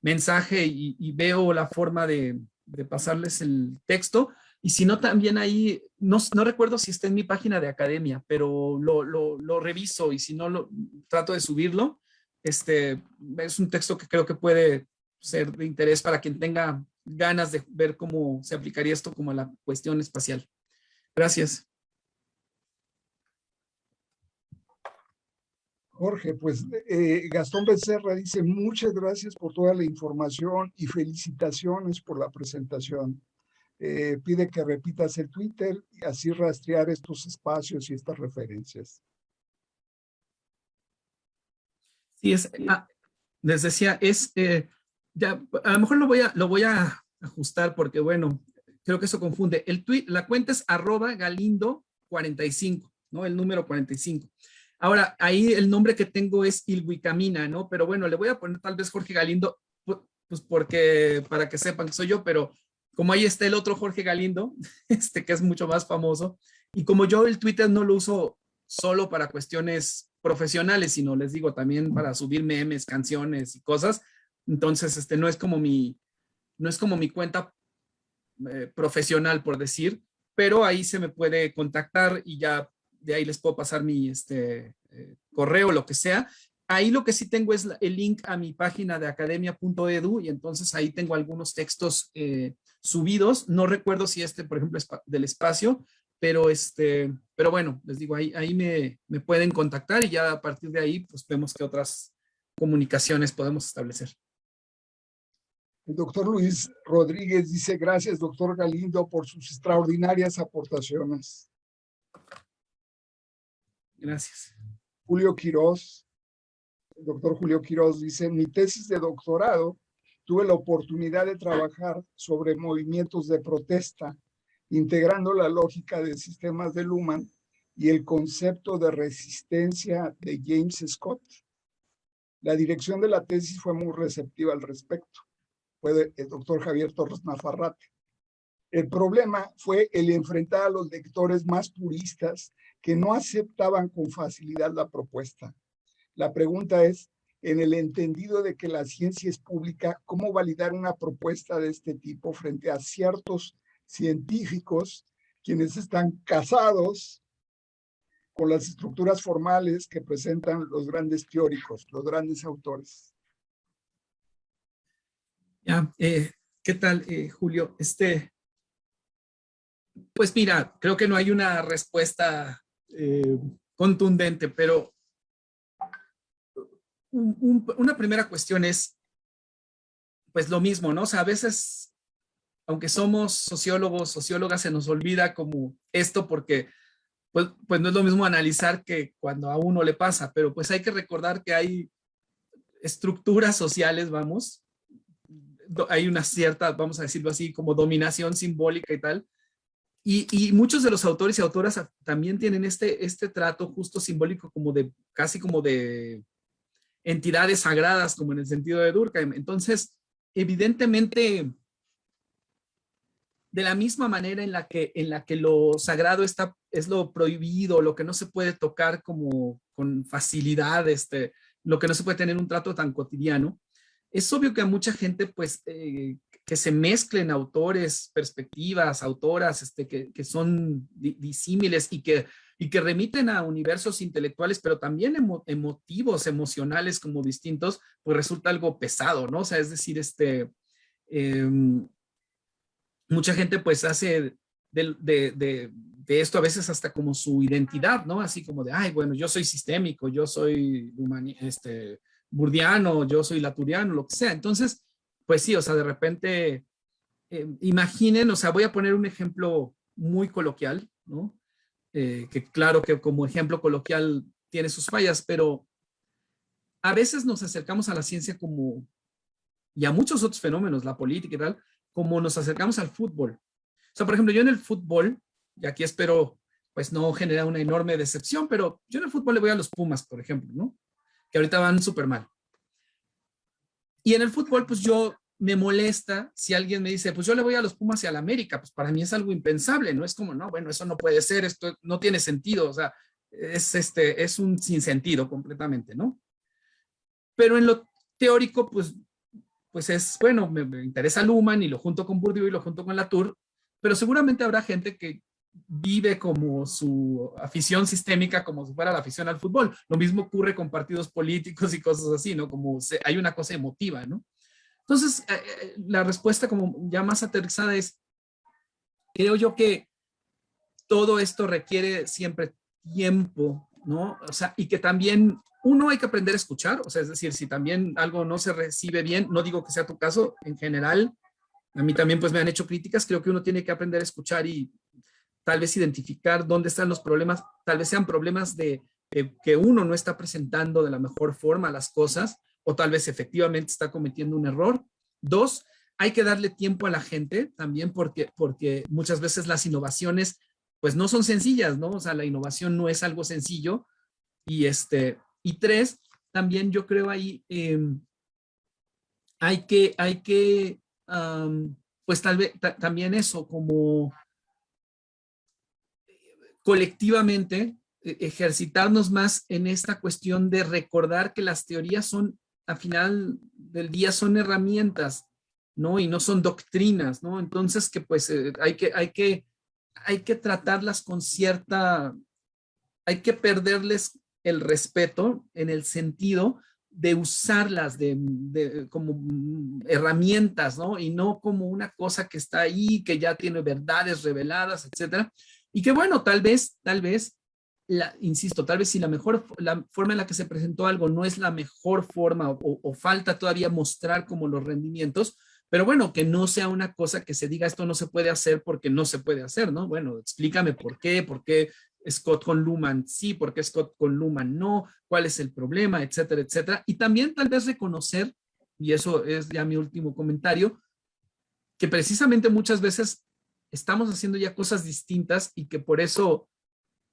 mensaje y veo la forma de pasarles el texto. Y si no, también ahí, no recuerdo si está en mi página de academia, pero lo reviso y si no, trato de subirlo. Es un texto que creo que puede ser de interés para quien tenga ganas de ver cómo se aplicaría esto como a la cuestión espacial. Gracias. Jorge, pues Gastón Becerra dice muchas gracias por toda la información y felicitaciones por la presentación. Pide que repitas el Twitter y así rastrear estos espacios y estas referencias. Sí, les decía, ya, a lo mejor lo voy a ajustar porque, bueno, creo que eso confunde. La cuenta es @Galindo45, ¿no? El número 45. Ahora, ahí el nombre que tengo es Ilhuicamina, ¿no? Pero bueno, le voy a poner tal vez Jorge Galindo, pues porque, para que sepan que soy yo, pero como ahí está el otro Jorge Galindo, que es mucho más famoso, y como yo el Twitter no lo uso solo para cuestiones profesionales, sino les digo también para subir memes, canciones y cosas, entonces no es como mi cuenta profesional, por decir, pero ahí se me puede contactar y ya de ahí les puedo pasar mi correo, lo que sea. Ahí lo que sí tengo es el link a mi página de academia.edu y entonces ahí tengo algunos textos subidos. No recuerdo si por ejemplo, es del espacio, pero bueno, les digo, ahí me pueden contactar y ya a partir de ahí pues vemos qué otras comunicaciones podemos establecer. El doctor Luis Rodríguez dice, gracias, doctor Galindo, por sus extraordinarias aportaciones. Gracias. Julio Quirós, el doctor Julio Quirós dice, en mi tesis de doctorado tuve la oportunidad de trabajar sobre movimientos de protesta, integrando la lógica de sistemas de Luhmann y el concepto de resistencia de James Scott. La dirección de la tesis fue muy receptiva al respecto. Fue el doctor Javier Torres Nafarrate. El problema fue el enfrentar a los lectores más puristas que no aceptaban con facilidad la propuesta. La pregunta es, en el entendido de que la ciencia es pública, ¿cómo validar una propuesta de este tipo frente a ciertos científicos quienes están casados con las estructuras formales que presentan los grandes teóricos, los grandes autores? Ya, ¿qué tal, Julio? Pues mira, creo que no hay una respuesta contundente, pero una primera cuestión es, pues lo mismo, ¿no? O sea, a veces, aunque somos sociólogos, sociólogas, se nos olvida como esto porque, pues no es lo mismo analizar que cuando a uno le pasa, pero pues hay que recordar que hay estructuras sociales, vamos, hay una cierta, vamos a decirlo así, como dominación simbólica y tal. Y muchos de los autores y autoras también tienen este trato justo simbólico como casi como de entidades sagradas, como en el sentido de Durkheim. Entonces, evidentemente, de la misma manera en la que lo sagrado es lo prohibido, lo que no se puede tocar como con facilidad, lo que no se puede tener un trato tan cotidiano, es obvio que a mucha gente, pues, que se mezclen autores, perspectivas, autoras, que son disímiles y que remiten a universos intelectuales, pero también emotivos, emocionales como distintos, pues resulta algo pesado, ¿no? O sea, es decir, mucha gente pues hace de esto a veces hasta como su identidad, ¿no? Así como de, ay, bueno, yo soy sistémico, yo soy burdiano, yo soy laturiano, lo que sea. Entonces, pues sí, o sea, de repente, imaginen, o sea, voy a poner un ejemplo muy coloquial, ¿no? Que claro que como ejemplo coloquial tiene sus fallas, pero a veces nos acercamos a la ciencia como, y a muchos otros fenómenos, la política y tal, como nos acercamos al fútbol. O sea, por ejemplo, yo en el fútbol, y aquí espero pues no generar una enorme decepción, pero yo en el fútbol le voy a los Pumas, por ejemplo, ¿no? Que ahorita van súper mal. Y en el fútbol, pues yo me molesta si alguien me dice, pues yo le voy a los Pumas y a la América, pues para mí es algo impensable, ¿no? Es como, no, bueno, eso no puede ser, esto no tiene sentido, o sea, es un sinsentido completamente, ¿no? Pero en lo teórico, pues es, bueno, me interesa Luhmann y lo junto con Bourdieu y lo junto con Latour, pero seguramente habrá gente que vive como su afición sistémica como si fuera la afición al fútbol. Lo mismo ocurre con partidos políticos y cosas así, ¿no? Como hay una cosa emotiva, ¿no? Entonces, la respuesta como ya más aterrizada es, creo yo que todo esto requiere siempre tiempo, ¿no? O sea, y que también uno hay que aprender a escuchar, o sea, es decir, si también algo no se recibe bien, no digo que sea tu caso, en general, a mí también pues me han hecho críticas, creo que uno tiene que aprender a escuchar y tal vez identificar dónde están los problemas, tal vez sean problemas de que uno no está presentando de la mejor forma las cosas, o tal vez efectivamente está cometiendo un error. Dos, hay que darle tiempo a la gente también porque muchas veces las innovaciones pues no son sencillas, ¿no? O sea, la innovación no es algo sencillo. Y tres, también yo creo ahí pues tal vez también eso, como colectivamente ejercitarnos más en esta cuestión de recordar que las teorías son, al final del día, son herramientas, ¿no? Y no son doctrinas, ¿no? Entonces que pues hay que tratarlas con cierta, hay que perderles el respeto en el sentido de usarlas como herramientas, ¿no? Y no como una cosa que está ahí, que ya tiene verdades reveladas, etcétera. Y que bueno, tal vez, insisto, tal vez si la forma en la que se presentó algo no es la mejor forma o falta todavía mostrar como los rendimientos, pero bueno, que no sea una cosa que se diga esto no se puede hacer porque no se puede hacer, ¿no? Bueno, explícame por qué Scott con Luhmann sí, por qué Scott con Luhmann no, cuál es el problema, etcétera, etcétera. Y también tal vez reconocer, y eso es ya mi último comentario, que precisamente muchas veces estamos haciendo ya cosas distintas y que por eso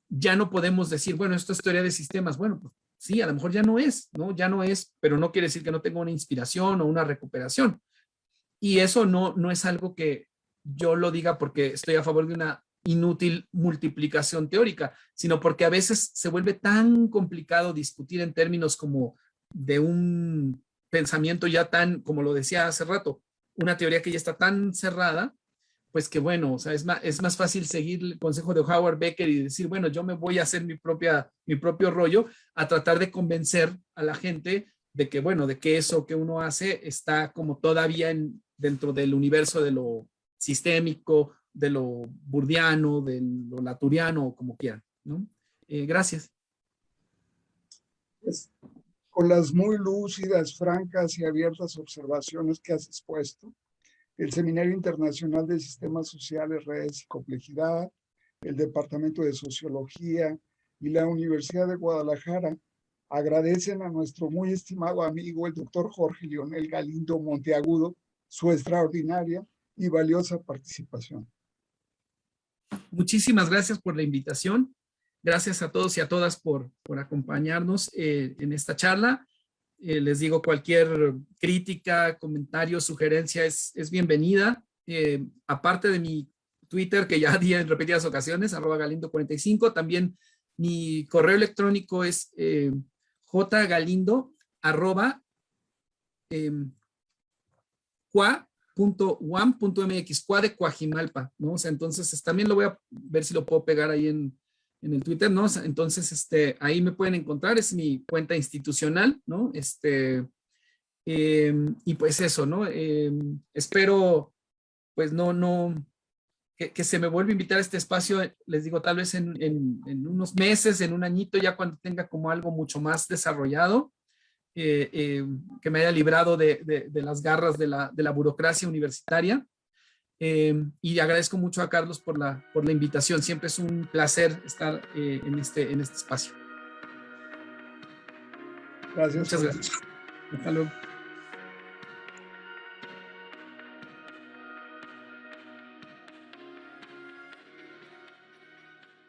ya no podemos decir, bueno, esto es teoría de sistemas. Bueno, pues sí, a lo mejor ya no es, ¿no? Ya no es, pero no quiere decir que no tenga una inspiración o una recuperación. Y eso no es algo que yo lo diga porque estoy a favor de una inútil multiplicación teórica, sino porque a veces se vuelve tan complicado discutir en términos como de un pensamiento ya tan, como lo decía hace rato, una teoría que ya está tan cerrada, pues que bueno, o sea, es más fácil seguir el consejo de Howard Becker y decir, bueno, yo me voy a hacer mi propio rollo, a tratar de convencer a la gente de que, bueno, de que eso que uno hace está como todavía dentro del universo de lo sistémico, de lo burdiano, de lo laturiano, como quieran, ¿no? Gracias. Pues, con las muy lúcidas, francas y abiertas observaciones que has expuesto, el Seminario Internacional de Sistemas Sociales, Redes y Complejidad, el Departamento de Sociología y la Universidad de Guadalajara agradecen a nuestro muy estimado amigo, el doctor Jorge Leonel Galindo Monteagudo, su extraordinaria y valiosa participación. Muchísimas gracias por la invitación. Gracias a todos y a todas por acompañarnos en esta charla. Les digo, cualquier crítica, comentario, sugerencia es bienvenida. Aparte de mi Twitter, que ya di en repetidas ocasiones, @galindo45, también mi correo electrónico es jgalindo@ .wam.mx, Cua de Coajimalpa, ¿no? O sea, entonces también lo voy a ver si lo puedo pegar ahí en el Twitter, ¿no? O sea, entonces, ahí me pueden encontrar, es mi cuenta institucional, ¿no? Y pues eso, ¿no? Espero, pues que se me vuelva a invitar a este espacio, les digo, tal vez en unos meses, en un añito, ya cuando tenga como algo mucho más desarrollado, que me haya librado de las garras de la burocracia universitaria. Y agradezco mucho a Carlos por la invitación. Siempre es un placer estar en este espacio. Gracias. Muchas gracias. Hasta luego.